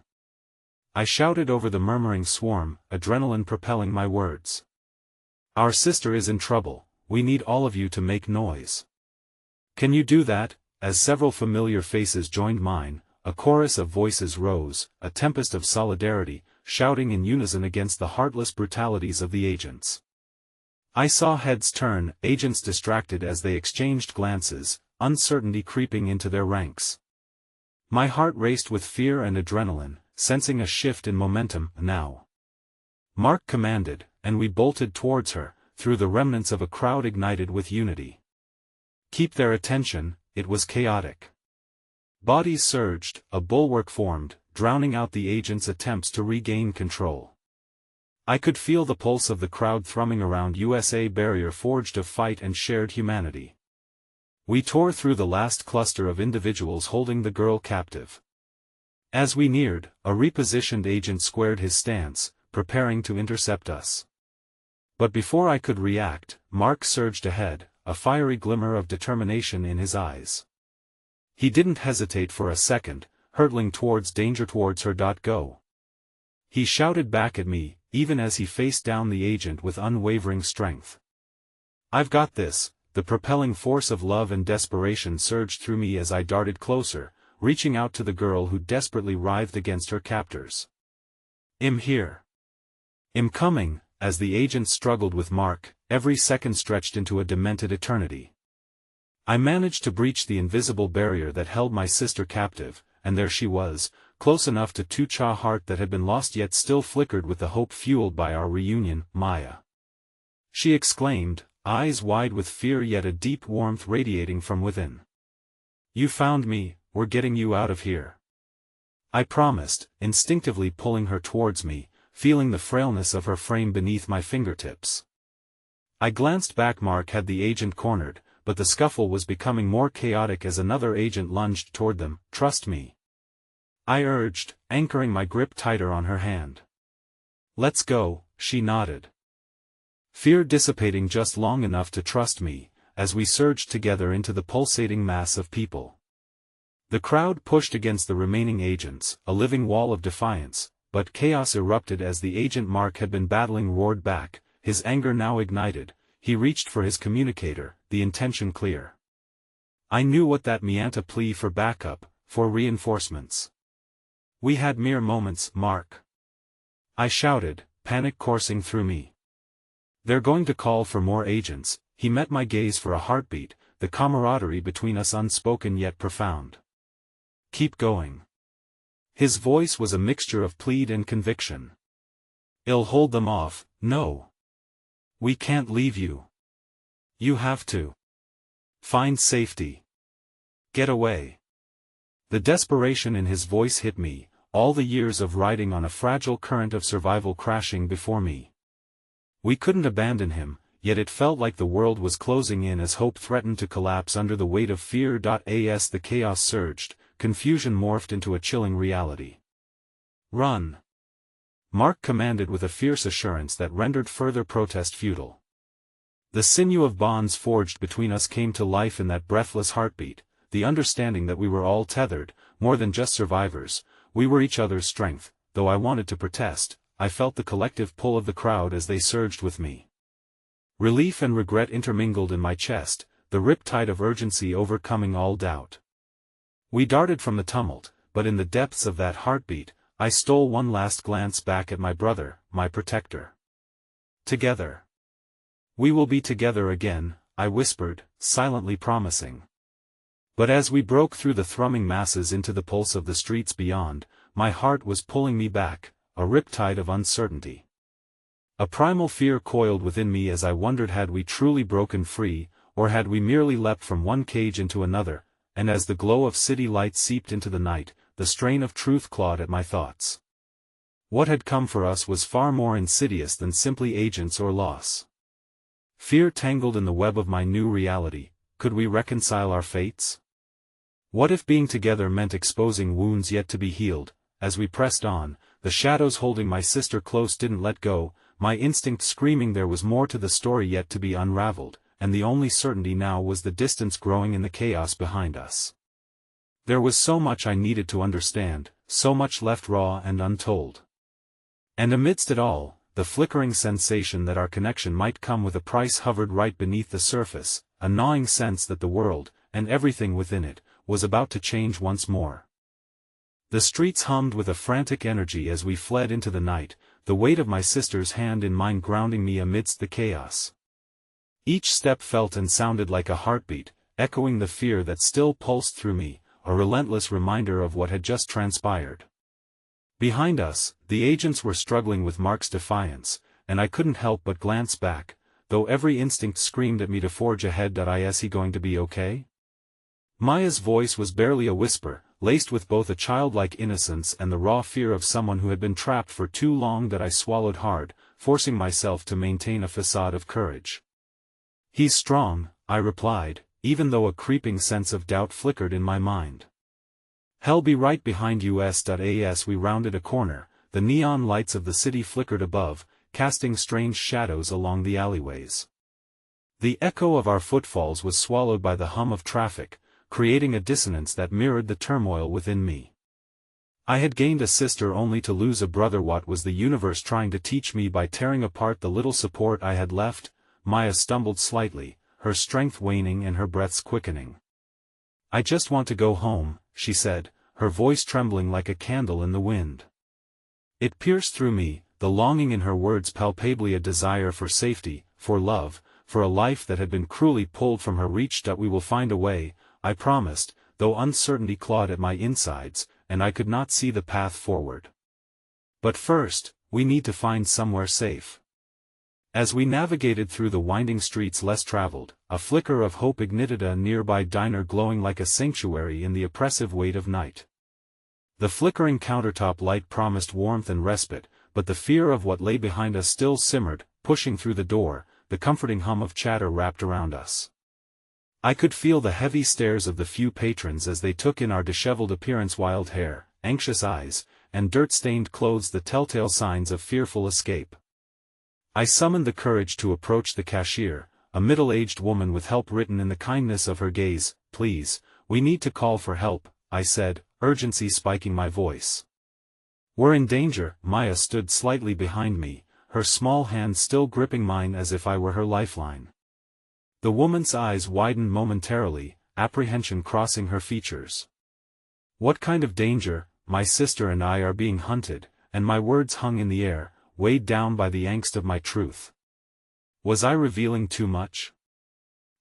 I shouted over the murmuring swarm, adrenaline propelling my words. "Our sister is in trouble, we need all of you to make noise." "Can you do that?" As several familiar faces joined mine, a chorus of voices rose, a tempest of solidarity, shouting in unison against the heartless brutalities of the agents. I saw heads turn, agents distracted as they exchanged glances, uncertainty creeping into their ranks. My heart raced with fear and adrenaline, sensing a shift in momentum. "Now!" Mark commanded, and we bolted towards her, through the remnants of a crowd ignited with unity. Keep their attention. It was chaotic. Bodies surged, a bulwark formed, drowning out the agents' attempts to regain control. I could feel the pulse of the crowd thrumming around us, a barrier forged of fight and shared humanity. We tore through the last cluster of individuals holding the girl captive. As we neared, a repositioned agent squared his stance, preparing to intercept us. But before I could react, Mark surged ahead, a fiery glimmer of determination in his eyes. He didn't hesitate for a second, hurtling towards danger, towards her. "Go!" he shouted back at me, even as he faced down the agent with unwavering strength. "I've got this." The propelling force of love and desperation surged through me as I darted closer, reaching out to the girl who desperately writhed against her captors. "I'm here. I'm coming." As the agent struggled with Mark, every second stretched into a demented eternity. I managed to breach the invisible barrier that held my sister captive, and there she was, close enough to touch a heart that had been lost yet still flickered with the hope fueled by our reunion. "Maya!" she exclaimed, eyes wide with fear yet a deep warmth radiating from within. "You found me, we're getting you out of here," I promised, instinctively pulling her towards me, feeling the frailness of her frame beneath my fingertips. I glanced back. Mark had the agent cornered, but the scuffle was becoming more chaotic as another agent lunged toward them. "Trust me," I urged, anchoring my grip tighter on her hand. "Let's go," she nodded. Fear dissipating just long enough to trust me, as we surged together into the pulsating mass of people. The crowd pushed against the remaining agents, a living wall of defiance, but chaos erupted as the agent Mark had been battling roared back, his anger now ignited. He reached for his communicator, the intention clear. I knew what that meant: a plea for backup, for reinforcements. "We had mere moments, Mark," I shouted, panic coursing through me. "They're going to call for more agents." He met my gaze for a heartbeat, the camaraderie between us unspoken yet profound. "Keep going." His voice was a mixture of plead and conviction. "I'll hold them off." "No. We can't leave you. You have to find safety. Get away." The desperation in his voice hit me, all the years of riding on a fragile current of survival crashing before me. We couldn't abandon him, yet it felt like the world was closing in as hope threatened to collapse under the weight of fear. As the chaos surged, confusion morphed into a chilling reality. "Run!" Mark commanded with a fierce assurance that rendered further protest futile. The sinew of bonds forged between us came to life in that breathless heartbeat, the understanding that we were all tethered, more than just survivors. We were each other's strength. Though I wanted to protest, I felt the collective pull of the crowd as they surged with me. Relief and regret intermingled in my chest, the riptide of urgency overcoming all doubt. We darted from the tumult, but in the depths of that heartbeat, I stole one last glance back at my brother, my protector. "Together. We will be together again," I whispered, silently promising. But as we broke through the thrumming masses into the pulse of the streets beyond, my heart was pulling me back, a riptide of uncertainty. A primal fear coiled within me as I wondered, had we truly broken free, or had we merely leapt from one cage into another? And as the glow of city lights seeped into the night, the strain of truth clawed at my thoughts. What had come for us was far more insidious than simply agents or loss. Fear tangled in the web of my new reality. Could we reconcile our fates? What if being together meant exposing wounds yet to be healed? As we pressed on, the shadows holding my sister close didn't let go, my instinct screaming there was more to the story yet to be unraveled, and the only certainty now was the distance growing in the chaos behind us. There was so much I needed to understand, so much left raw and untold. And amidst it all, the flickering sensation that our connection might come with a price hovered right beneath the surface, a gnawing sense that the world, and everything within it, was about to change once more. The streets hummed with a frantic energy as we fled into the night, the weight of my sister's hand in mine grounding me amidst the chaos. Each step felt and sounded like a heartbeat, echoing the fear that still pulsed through me, a relentless reminder of what had just transpired. Behind us, the agents were struggling with Mark's defiance, and I couldn't help but glance back, though every instinct screamed at me to forge ahead. Is he going to be okay? Maya's voice was barely a whisper, laced with both a childlike innocence and the raw fear of someone who had been trapped for too long. That I swallowed hard, forcing myself to maintain a facade of courage. "He's strong," I replied, even though a creeping sense of doubt flickered in my mind. "He'll be right behind us." As we rounded a corner, the neon lights of the city flickered above, casting strange shadows along the alleyways. The echo of our footfalls was swallowed by the hum of traffic, creating a dissonance that mirrored the turmoil within me. I had gained a sister only to lose a brother. What was the universe trying to teach me by tearing apart the little support I had left? Maya stumbled slightly, her strength waning and her breaths quickening. "I just want to go home," she said, her voice trembling like a candle in the wind. It pierced through me, the longing in her words palpably a desire for safety, for love, for a life that had been cruelly pulled from her reach. "We will find a way," I promised, though uncertainty clawed at my insides, and I could not see the path forward. "But first, we need to find somewhere safe." As we navigated through the winding streets less traveled, a flicker of hope ignited a nearby diner glowing like a sanctuary in the oppressive weight of night. The flickering countertop light promised warmth and respite, but the fear of what lay behind us still simmered, pushing through the door, the comforting hum of chatter wrapped around us. I could feel the heavy stares of the few patrons as they took in our disheveled appearance, wild hair, anxious eyes, and dirt-stained clothes, the telltale signs of fearful escape. I summoned the courage to approach the cashier, a middle-aged woman with help written in the kindness of her gaze. "Please, we need to call for help," I said, urgency spiking my voice. "We're in danger." Maya stood slightly behind me, her small hand still gripping mine as if I were her lifeline. The woman's eyes widened momentarily, apprehension crossing her features. "What kind of danger?" "My sister and I are being hunted," and my words hung in the air, weighed down by the angst of my truth. Was I revealing too much?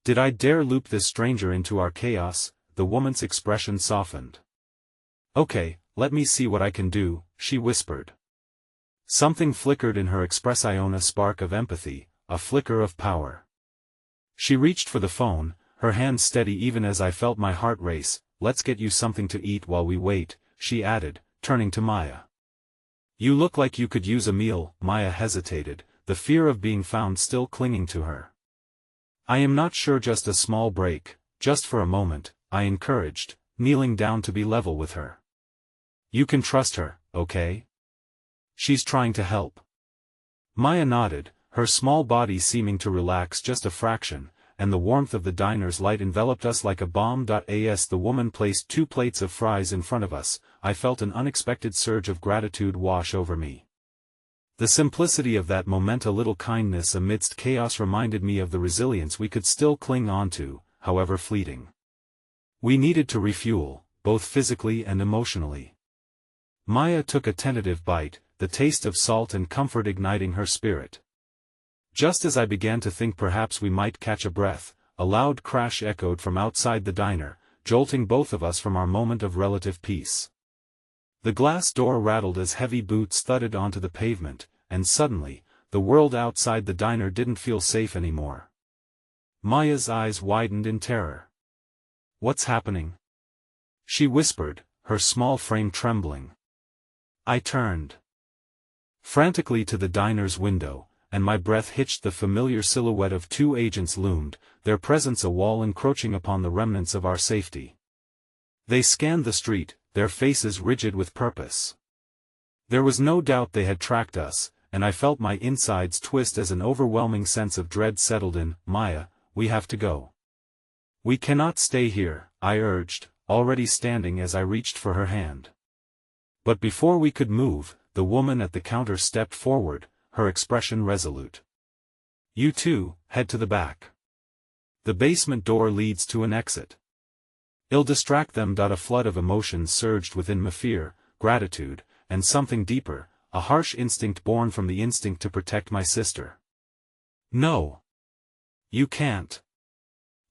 Did I dare loop this stranger into our chaos? The woman's expression softened. "Okay, let me see what I can do," she whispered. Something flickered in her expression, a spark of empathy, a flicker of power. She reached for the phone, her hand steady even as I felt my heart race. "Let's get you something to eat while we wait," she added, turning to Maya. "You look like you could use a meal." Maya hesitated, the fear of being found still clinging to her. "I am not sure, just a small break, just for a moment," I encouraged, kneeling down to be level with her. "You can trust her, okay? She's trying to help." Maya nodded, her small body seeming to relax just a fraction, and the warmth of the diner's light enveloped us like a bomb. As the woman placed 2 plates of fries in front of us, I felt an unexpected surge of gratitude wash over me. The simplicity of that moment, a little kindness amidst chaos, reminded me of the resilience we could still cling on to, however fleeting. We needed to refuel, both physically and emotionally. Maya took a tentative bite, the taste of salt and comfort igniting her spirit. Just as I began to think perhaps we might catch a breath, a loud crash echoed from outside the diner, jolting both of us from our moment of relative peace. The glass door rattled as heavy boots thudded onto the pavement, and suddenly, the world outside the diner didn't feel safe anymore. Maya's eyes widened in terror. "What's happening?" she whispered, her small frame trembling. I turned frantically to the diner's window, and my breath hitched. The familiar silhouette of 2 agents loomed, their presence a wall encroaching upon the remnants of our safety. They scanned the street, their faces rigid with purpose. There was no doubt they had tracked us, and I felt my insides twist as an overwhelming sense of dread settled in. "Maya, we have to go. We cannot stay here," I urged, already standing as I reached for her hand. But before we could move, the woman at the counter stepped forward, her expression resolute. "You two, head to the back. The basement door leads to an exit. It'll distract them." A flood of emotions surged within me: fear, gratitude, and something deeper, a harsh instinct born from the instinct to protect my sister. "No. You can't,"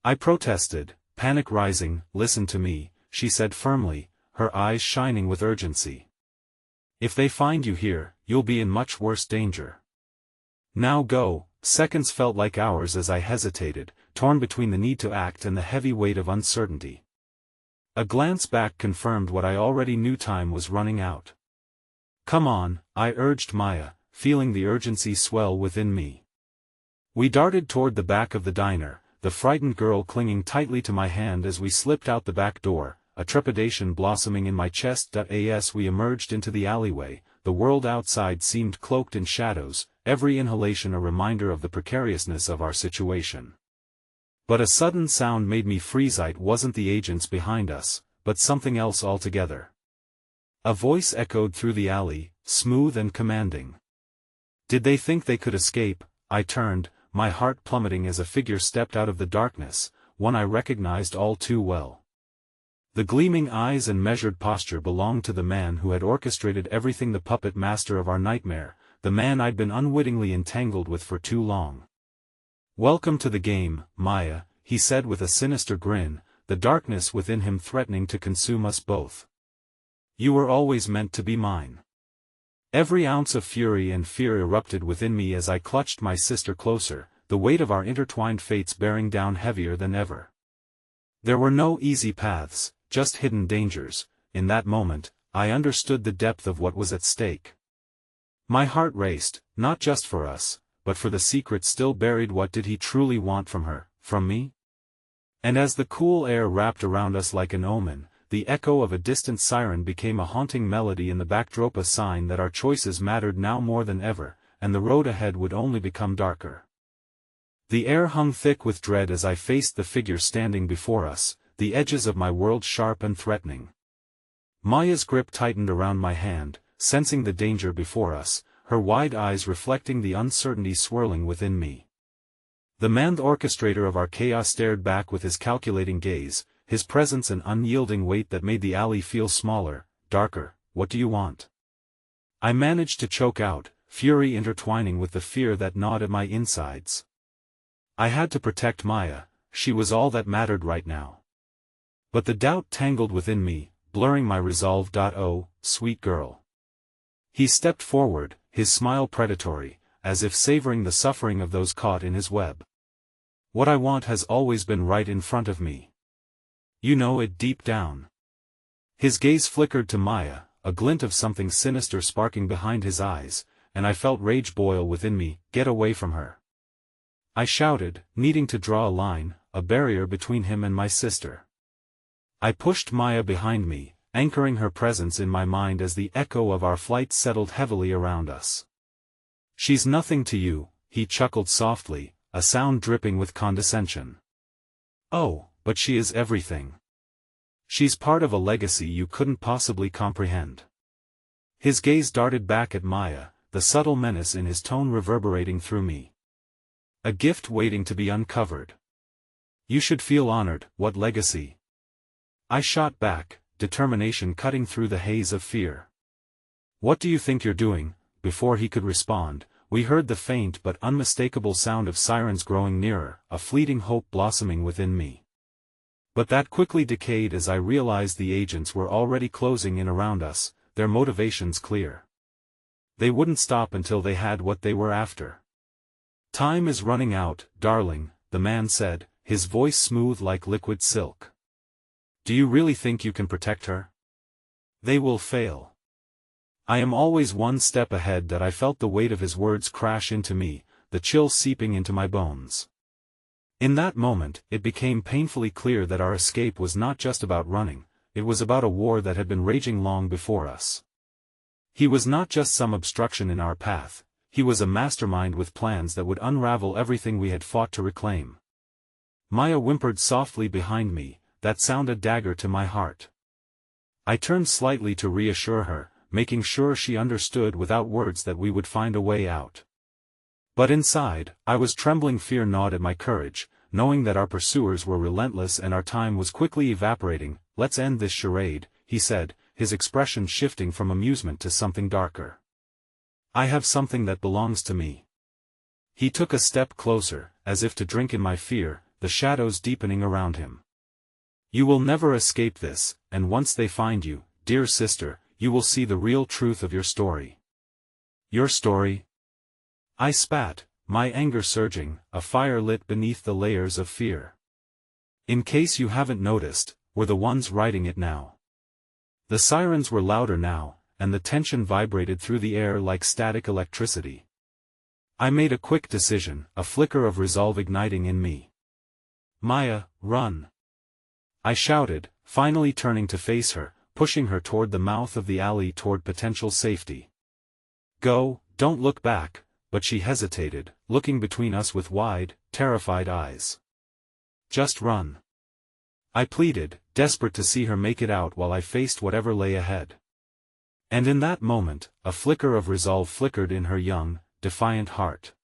I protested, panic rising. "Listen to me," she said firmly, her eyes shining with urgency. "If they find you here, you'll be in much worse danger. Now go." Seconds felt like hours as I hesitated, torn between the need to act and the heavy weight of uncertainty. A glance back confirmed what I already knew: time was running out. "Come on," I urged Maya, feeling the urgency swell within me. We darted toward the back of the diner, the frightened girl clinging tightly to my hand as we slipped out the back door, a trepidation blossoming in my chest. As we emerged into the alleyway, the world outside seemed cloaked in shadows, every inhalation a reminder of the precariousness of our situation. But a sudden sound made me freeze. It wasn't the agents behind us, but something else altogether. A voice echoed through the alley, smooth and commanding. Did they think they could escape? I turned, my heart plummeting as a figure stepped out of the darkness, one I recognized all too well. The gleaming eyes and measured posture belonged to the man who had orchestrated everything, the puppet master of our nightmare, the man I'd been unwittingly entangled with for too long. "Welcome to the game, Maya," he said with a sinister grin, the darkness within him threatening to consume us both. "You were always meant to be mine." Every ounce of fury and fear erupted within me as I clutched my sister closer, the weight of our intertwined fates bearing down heavier than ever. There were no easy paths, just hidden dangers. In that moment, I understood the depth of what was at stake. My heart raced, not just for us, but for the secret still buried. What did he truly want from her, from me? And as the cool air wrapped around us like an omen, the echo of a distant siren became a haunting melody in the backdrop, a sign that our choices mattered now more than ever, and the road ahead would only become darker. The air hung thick with dread as I faced the figure standing before us, the edges of my world sharp and threatening. Maya's grip tightened around my hand, sensing the danger before us, her wide eyes reflecting the uncertainty swirling within me. The man, the orchestrator of our chaos, stared back with his calculating gaze, his presence an unyielding weight that made the alley feel smaller, darker. "What do you want?" I managed to choke out, fury intertwining with the fear that gnawed at my insides. I had to protect Maya, she was all that mattered right now. But the doubt tangled within me, blurring my resolve. "Oh, sweet girl." He stepped forward, his smile predatory, as if savoring the suffering of those caught in his web. "What I want has always been right in front of me. You know it deep down." His gaze flickered to Maya, a glint of something sinister sparking behind his eyes, and I felt rage boil within me. "Get away from her!" I shouted, needing to draw a line, a barrier between him and my sister. I pushed Maya behind me, anchoring her presence in my mind as the echo of our flight settled heavily around us. "She's nothing to you," he chuckled softly, a sound dripping with condescension. "Oh, but she is everything. She's part of a legacy you couldn't possibly comprehend." His gaze darted back at Maya, the subtle menace in his tone reverberating through me. "A gift waiting to be uncovered. You should feel honored." "What legacy?" I shot back, determination cutting through the haze of fear. "What do you think you're doing?" Before he could respond, we heard the faint but unmistakable sound of sirens growing nearer, a fleeting hope blossoming within me. But that quickly decayed as I realized the agents were already closing in around us, their motivations clear. They wouldn't stop until they had what they were after. "Time is running out, darling," the man said, his voice smooth like liquid silk. "Do you really think you can protect her? They will fail." I am always one step ahead. That I felt the weight of his words crash into me, the chill seeping into my bones. In that moment, it became painfully clear that our escape was not just about running, it was about a war that had been raging long before us. He was not just some obstruction in our path, he was a mastermind with plans that would unravel everything we had fought to reclaim. Maya whimpered softly behind me, that sound a dagger to my heart. I turned slightly to reassure her, making sure she understood without words that we would find a way out. But inside, I was trembling. Fear gnawed at my courage, knowing that our pursuers were relentless and our time was quickly evaporating. "Let's end this charade," he said, his expression shifting from amusement to something darker. "I have something that belongs to me." He took a step closer, as if to drink in my fear, the shadows deepening around him. "You will never escape this, and once they find you, dear sister, you will see the real truth of your story." "Your story?" I spat, my anger surging, a fire lit beneath the layers of fear. "In case you haven't noticed, we're the ones writing it now." The sirens were louder now, and the tension vibrated through the air like static electricity. I made a quick decision, a flicker of resolve igniting in me. "Maya, run!" I shouted, finally turning to face her, pushing her toward the mouth of the alley, toward potential safety. "Go, don't look back." But she hesitated, looking between us with wide, terrified eyes. "Just run." I pleaded, desperate to see her make it out while I faced whatever lay ahead. And in that moment, a flicker of resolve flickered in her young, defiant heart.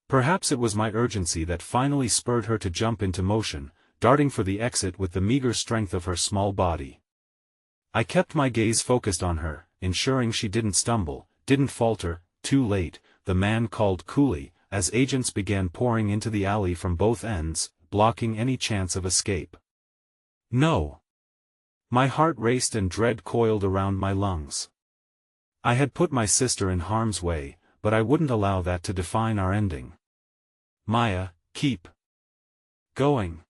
Perhaps it was my urgency that finally spurred her to jump into motion, darting for the exit with the meager strength of her small body. I kept my gaze focused on her, ensuring she didn't stumble, didn't falter. Too late, the man called coolly, as agents began pouring into the alley from both ends, blocking any chance of escape. "No!" My heart raced and dread coiled around my lungs. I had put my sister in harm's way, but I wouldn't allow that to define our ending. "Maya, keep going.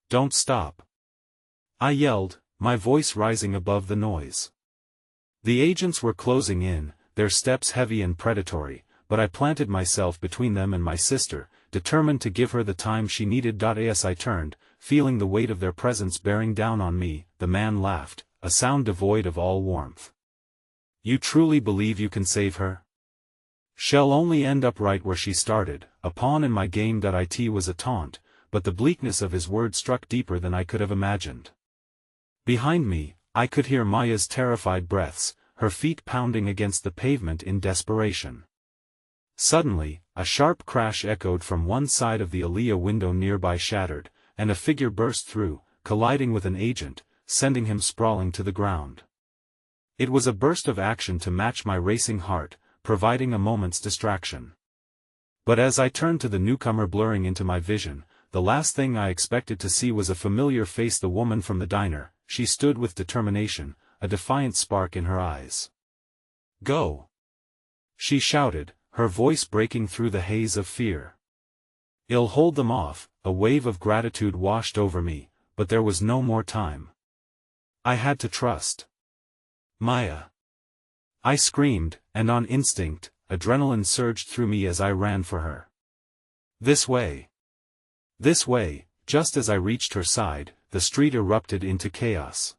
Don't stop!" I yelled, my voice rising above the noise. The agents were closing in, their steps heavy and predatory, but I planted myself between them and my sister, determined to give her the time she needed. As I turned, feeling the weight of their presence bearing down on me, the man laughed, a sound devoid of all warmth. "You truly believe you can save her? She'll only end up right where she started, a pawn in my game." It was a taunt, but the bleakness of his words struck deeper than I could have imagined. Behind me, I could hear Maya's terrified breaths, her feet pounding against the pavement in desperation. Suddenly, a sharp crash echoed from one side of the Aliyah window nearby shattered, and a figure burst through, colliding with an agent, sending him sprawling to the ground. It was a burst of action to match my racing heart, providing a moment's distraction. But as I turned to the newcomer blurring into my vision, the last thing I expected to see was a familiar face, the woman from the diner. She stood with determination, a defiant spark in her eyes. "Go!" she shouted, her voice breaking through the haze of fear. "I'll hold them off." A wave of gratitude washed over me, but there was no more time. I had to trust. "Maya!" I screamed, and on instinct, adrenaline surged through me as I ran for her. "This way! This way!" Just as I reached her side, the street erupted into chaos.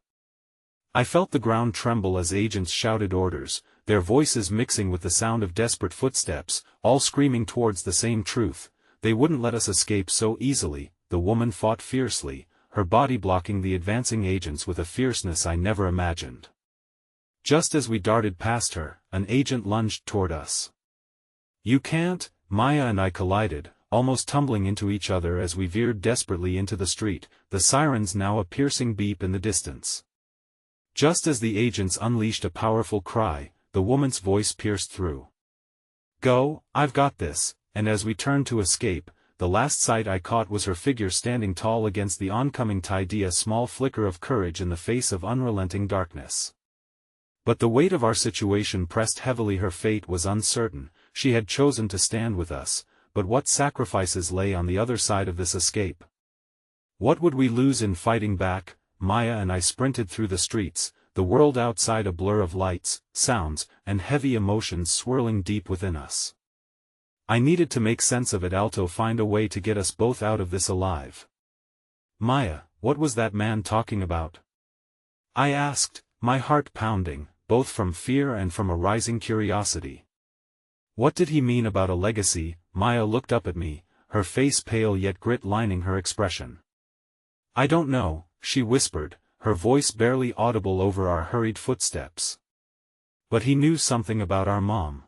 I felt the ground tremble as agents shouted orders, their voices mixing with the sound of desperate footsteps, all screaming towards the same truth: they wouldn't let us escape so easily. The woman fought fiercely, her body blocking the advancing agents with a fierceness I never imagined. Just as we darted past her, an agent lunged toward us. "You can't!" Maya and I collided, almost tumbling into each other as we veered desperately into the street, the sirens now a piercing beep in the distance. Just as the agents unleashed a powerful cry, the woman's voice pierced through. "Go, I've got this," and as we turned to escape, the last sight I caught was her figure standing tall against the oncoming tide, a small flicker of courage in the face of unrelenting darkness. But the weight of our situation pressed heavily. Her fate was uncertain. She had chosen to stand with us, but what sacrifices lay on the other side of this escape? What would we lose in fighting back? Maya and I sprinted through the streets, the world outside a blur of lights, sounds, and heavy emotions swirling deep within us. I needed to make sense of it, find a way to get us both out of this alive. "Maya, what was that man talking about?" I asked, my heart pounding, both from fear and from a rising curiosity. "What did he mean about a legacy?" Maya looked up at me, her face pale yet grit lining her expression. "I don't know," she whispered, her voice barely audible over our hurried footsteps. "But he knew something about our mom.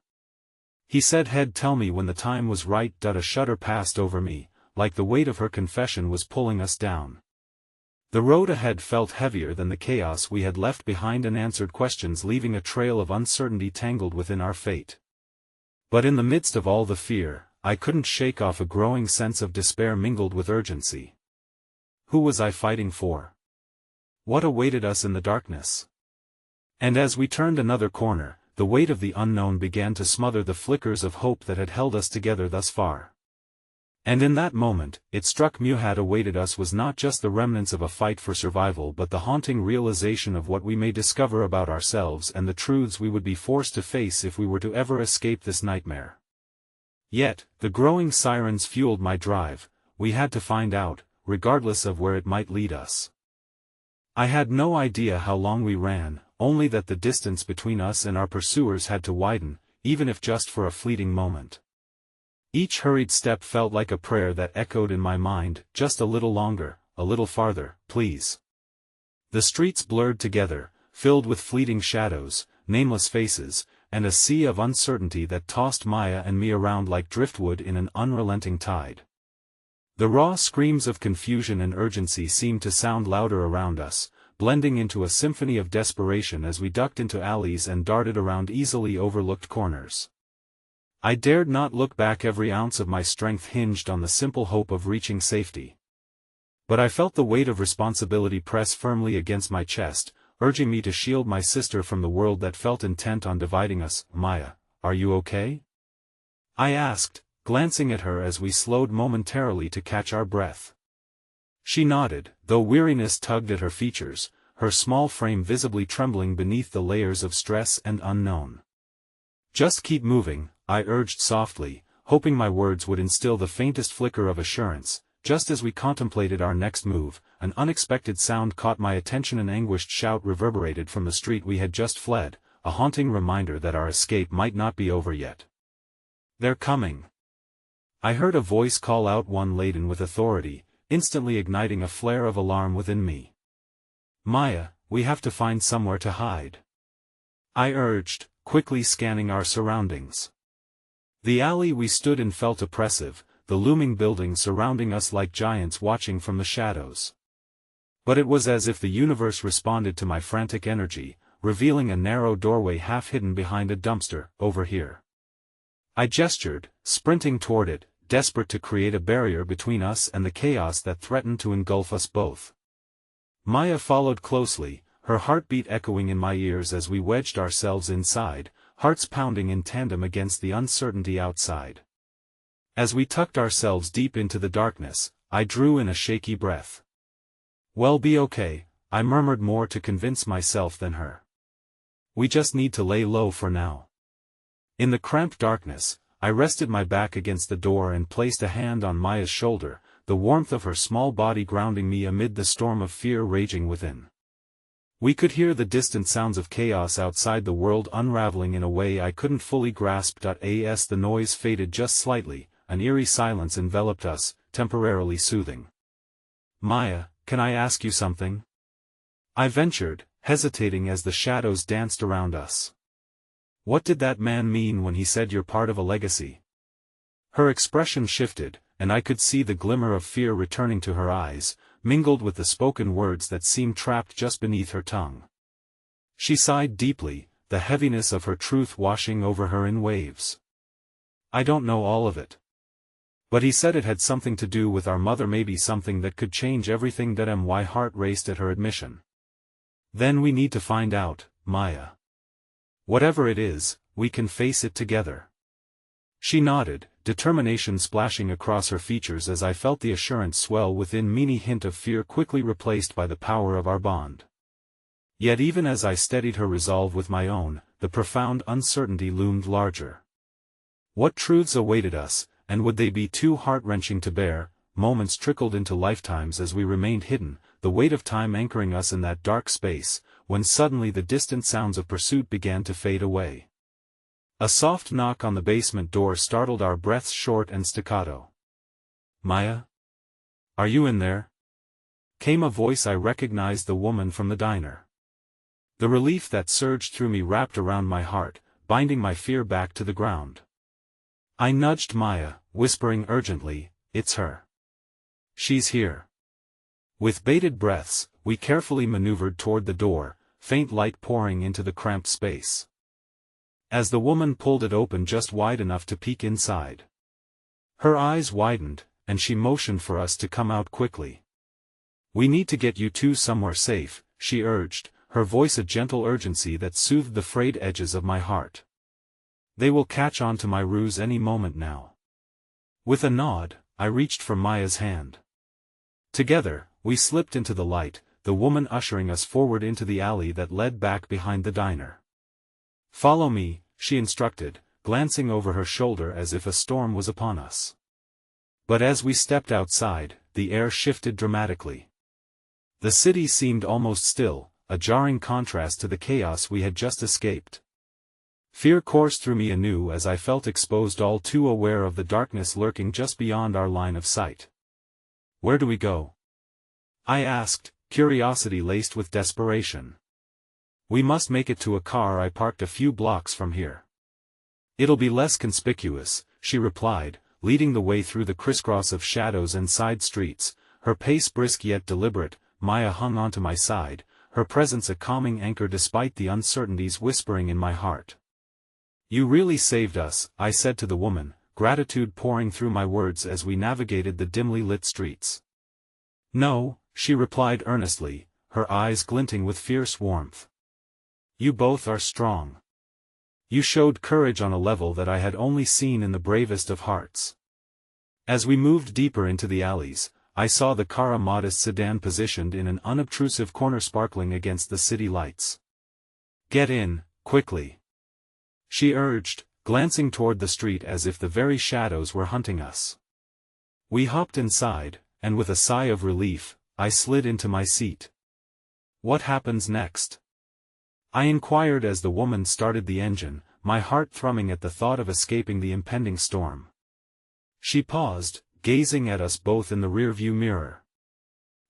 He said he'd tell me when the time was right." A shudder passed over me, like the weight of her confession was pulling us down. The road ahead felt heavier than the chaos we had left behind, unanswered questions leaving a trail of uncertainty tangled within our fate. But in the midst of all the fear, I couldn't shake off a growing sense of despair mingled with urgency. Who was I fighting for? What awaited us in the darkness? And as we turned another corner, the weight of the unknown began to smother the flickers of hope that had held us together thus far. And in that moment, it struck me what awaited us was not just the remnants of a fight for survival, but the haunting realization of what we may discover about ourselves and the truths we would be forced to face if we were to ever escape this nightmare. Yet, the growing sirens fueled my drive. We had to find out, regardless of where it might lead us. I had no idea how long we ran, only that the distance between us and our pursuers had to widen, even if just for a fleeting moment. Each hurried step felt like a prayer that echoed in my mind, just a little longer, a little farther, please. The streets blurred together, filled with fleeting shadows, nameless faces, and a sea of uncertainty that tossed Maya and me around like driftwood in an unrelenting tide. The raw screams of confusion and urgency seemed to sound louder around us, blending into a symphony of desperation as we ducked into alleys and darted around easily overlooked corners. I dared not look back. Every ounce of my strength hinged on the simple hope of reaching safety. But I felt the weight of responsibility press firmly against my chest, urging me to shield my sister from the world that felt intent on dividing us. "Maya, are you okay?" I asked, glancing at her as we slowed momentarily to catch our breath. She nodded, though weariness tugged at her features, her small frame visibly trembling beneath the layers of stress and unknown. "Just keep moving," I urged softly, hoping my words would instill the faintest flicker of assurance. Just as we contemplated our next move, an unexpected sound caught my attention. An anguished shout reverberated from the street we had just fled, a haunting reminder that our escape might not be over yet. "They're coming!" I heard a voice call out, one laden with authority, instantly igniting a flare of alarm within me. "Maya, we have to find somewhere to hide," I urged, quickly scanning our surroundings. The alley we stood in felt oppressive, the looming buildings surrounding us like giants watching from the shadows. But it was as if the universe responded to my frantic energy, revealing a narrow doorway half hidden behind a dumpster. "Over here." I gestured, sprinting toward it, desperate to create a barrier between us and the chaos that threatened to engulf us both. Maya followed closely, her heartbeat echoing in my ears as we wedged ourselves inside, hearts pounding in tandem against the uncertainty outside. As we tucked ourselves deep into the darkness, I drew in a shaky breath. "We'll be okay," I murmured, more to convince myself than her. "We just need to lay low for now." In the cramped darkness, I rested my back against the door and placed a hand on Maya's shoulder, the warmth of her small body grounding me amid the storm of fear raging within. We could hear the distant sounds of chaos outside, the world unraveling in a way I couldn't fully grasp. As the noise faded just slightly, an eerie silence enveloped us, temporarily soothing. "Maya, can I ask you something?" I ventured, hesitating as the shadows danced around us. "What did that man mean when he said you're part of a legacy?" Her expression shifted, and I could see the glimmer of fear returning to her eyes, mingled with the spoken words that seemed trapped just beneath her tongue. She sighed deeply, the heaviness of her truth washing over her in waves. "I don't know all of it. But he said it had something to do with our mother, maybe something that could change everything." My heart raced at her admission. "Then we need to find out, Maya. Whatever it is, we can face it together." She nodded, determination splashing across her features as I felt the assurance swell within me, hint of fear quickly replaced by the power of our bond. Yet even as I steadied her resolve with my own, the profound uncertainty loomed larger. What truths awaited us, and would they be too heart-wrenching to bear? Moments trickled into lifetimes as we remained hidden, the weight of time anchoring us in that dark space, when suddenly the distant sounds of pursuit began to fade away. A soft knock on the basement door startled our breaths short and staccato. "Maya? Are you in there?" came a voice I recognized, the woman from the diner. The relief that surged through me wrapped around my heart, binding my fear back to the ground. I nudged Maya, whispering urgently, "It's her. She's here." With bated breaths, we carefully maneuvered toward the door, faint light pouring into the cramped space. As the woman pulled it open just wide enough to peek inside, her eyes widened, and she motioned for us to come out quickly. "We need to get you two somewhere safe," she urged, her voice a gentle urgency that soothed the frayed edges of my heart. "They will catch on to my ruse any moment now." With a nod, I reached for Maya's hand. Together, we slipped into the light, the woman ushering us forward into the alley that led back behind the diner. "Follow me," she instructed, glancing over her shoulder as if a storm was upon us. But as we stepped outside, the air shifted dramatically. The city seemed almost still, a jarring contrast to the chaos we had just escaped. Fear coursed through me anew as I felt exposed, all too aware of the darkness lurking just beyond our line of sight. "Where do we go?" I asked, curiosity laced with desperation. "We must make it to a car I parked a few blocks from here." "It'll be less conspicuous," she replied, leading the way through the crisscross of shadows and side streets, her pace brisk yet deliberate. Maya hung onto my side, her presence a calming anchor despite the uncertainties whispering in my heart. "You really saved us," I said to the woman, gratitude pouring through my words as we navigated the dimly lit streets. "No," she replied earnestly, her eyes glinting with fierce warmth. "You both are strong. You showed courage on a level that I had only seen in the bravest of hearts." As we moved deeper into the alleys, I saw the car, a modest sedan positioned in an unobtrusive corner sparkling against the city lights. "Get in, quickly," she urged, glancing toward the street as if the very shadows were hunting us. We hopped inside, and with a sigh of relief, I slid into my seat. "What happens next?" I inquired as the woman started the engine, my heart thrumming at the thought of escaping the impending storm. She paused, gazing at us both in the rearview mirror.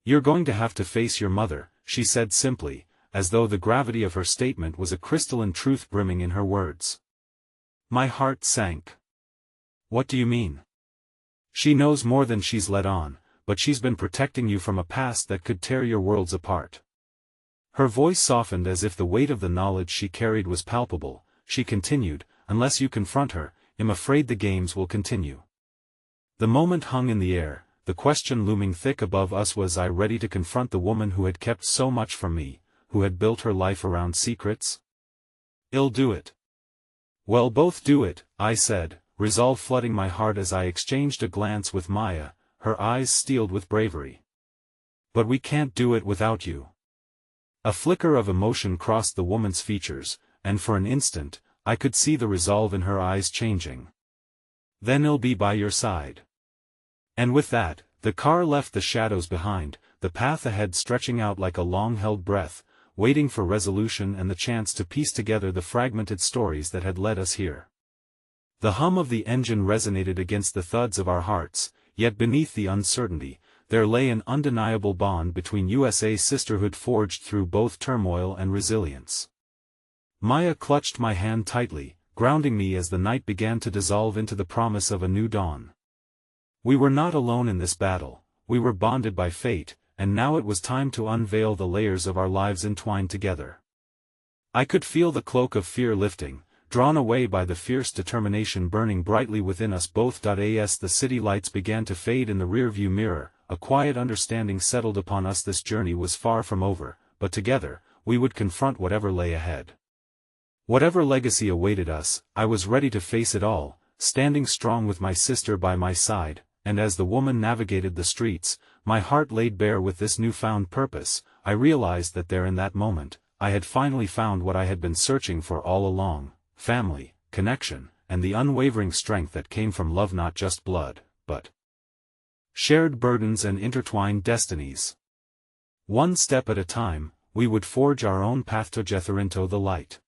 "You're going to have to face your mother," she said simply, as though the gravity of her statement was a crystalline truth brimming in her words. My heart sank. "What do you mean?" "She knows more than she's let on, but she's been protecting you from a past that could tear your worlds apart." Her voice softened as if the weight of the knowledge she carried was palpable. She continued, "Unless you confront her, I'm afraid the games will continue." The moment hung in the air, the question looming thick above us: was I ready to confront the woman who had kept so much from me, who had built her life around secrets? "I'll do it." "Well, both do it," I said, resolve flooding my heart as I exchanged a glance with Maya, her eyes steeled with bravery. "But we can't do it without you." A flicker of emotion crossed the woman's features, and for an instant, I could see the resolve in her eyes changing. "Then I'll be by your side." And with that, the car left the shadows behind, the path ahead stretching out like a long-held breath, waiting for resolution and the chance to piece together the fragmented stories that had led us here. The hum of the engine resonated against the thuds of our hearts, yet beneath the uncertainty, there lay an undeniable bond between USA's sisterhood forged through both turmoil and resilience. Maya clutched my hand tightly, grounding me as the night began to dissolve into the promise of a new dawn. We were not alone in this battle, we were bonded by fate, and now it was time to unveil the layers of our lives entwined together. I could feel the cloak of fear lifting, drawn away by the fierce determination burning brightly within us both. As the city lights began to fade in the rearview mirror, a quiet understanding settled upon us: this journey was far from over, but together, we would confront whatever lay ahead. Whatever legacy awaited us, I was ready to face it all, standing strong with my sister by my side, and as the woman navigated the streets, my heart laid bare with this newfound purpose. I realized that there in that moment, I had finally found what I had been searching for all along: family, connection, and the unwavering strength that came from love, not just blood, but shared burdens and intertwined destinies. One step at a time, we would forge our own path to the light.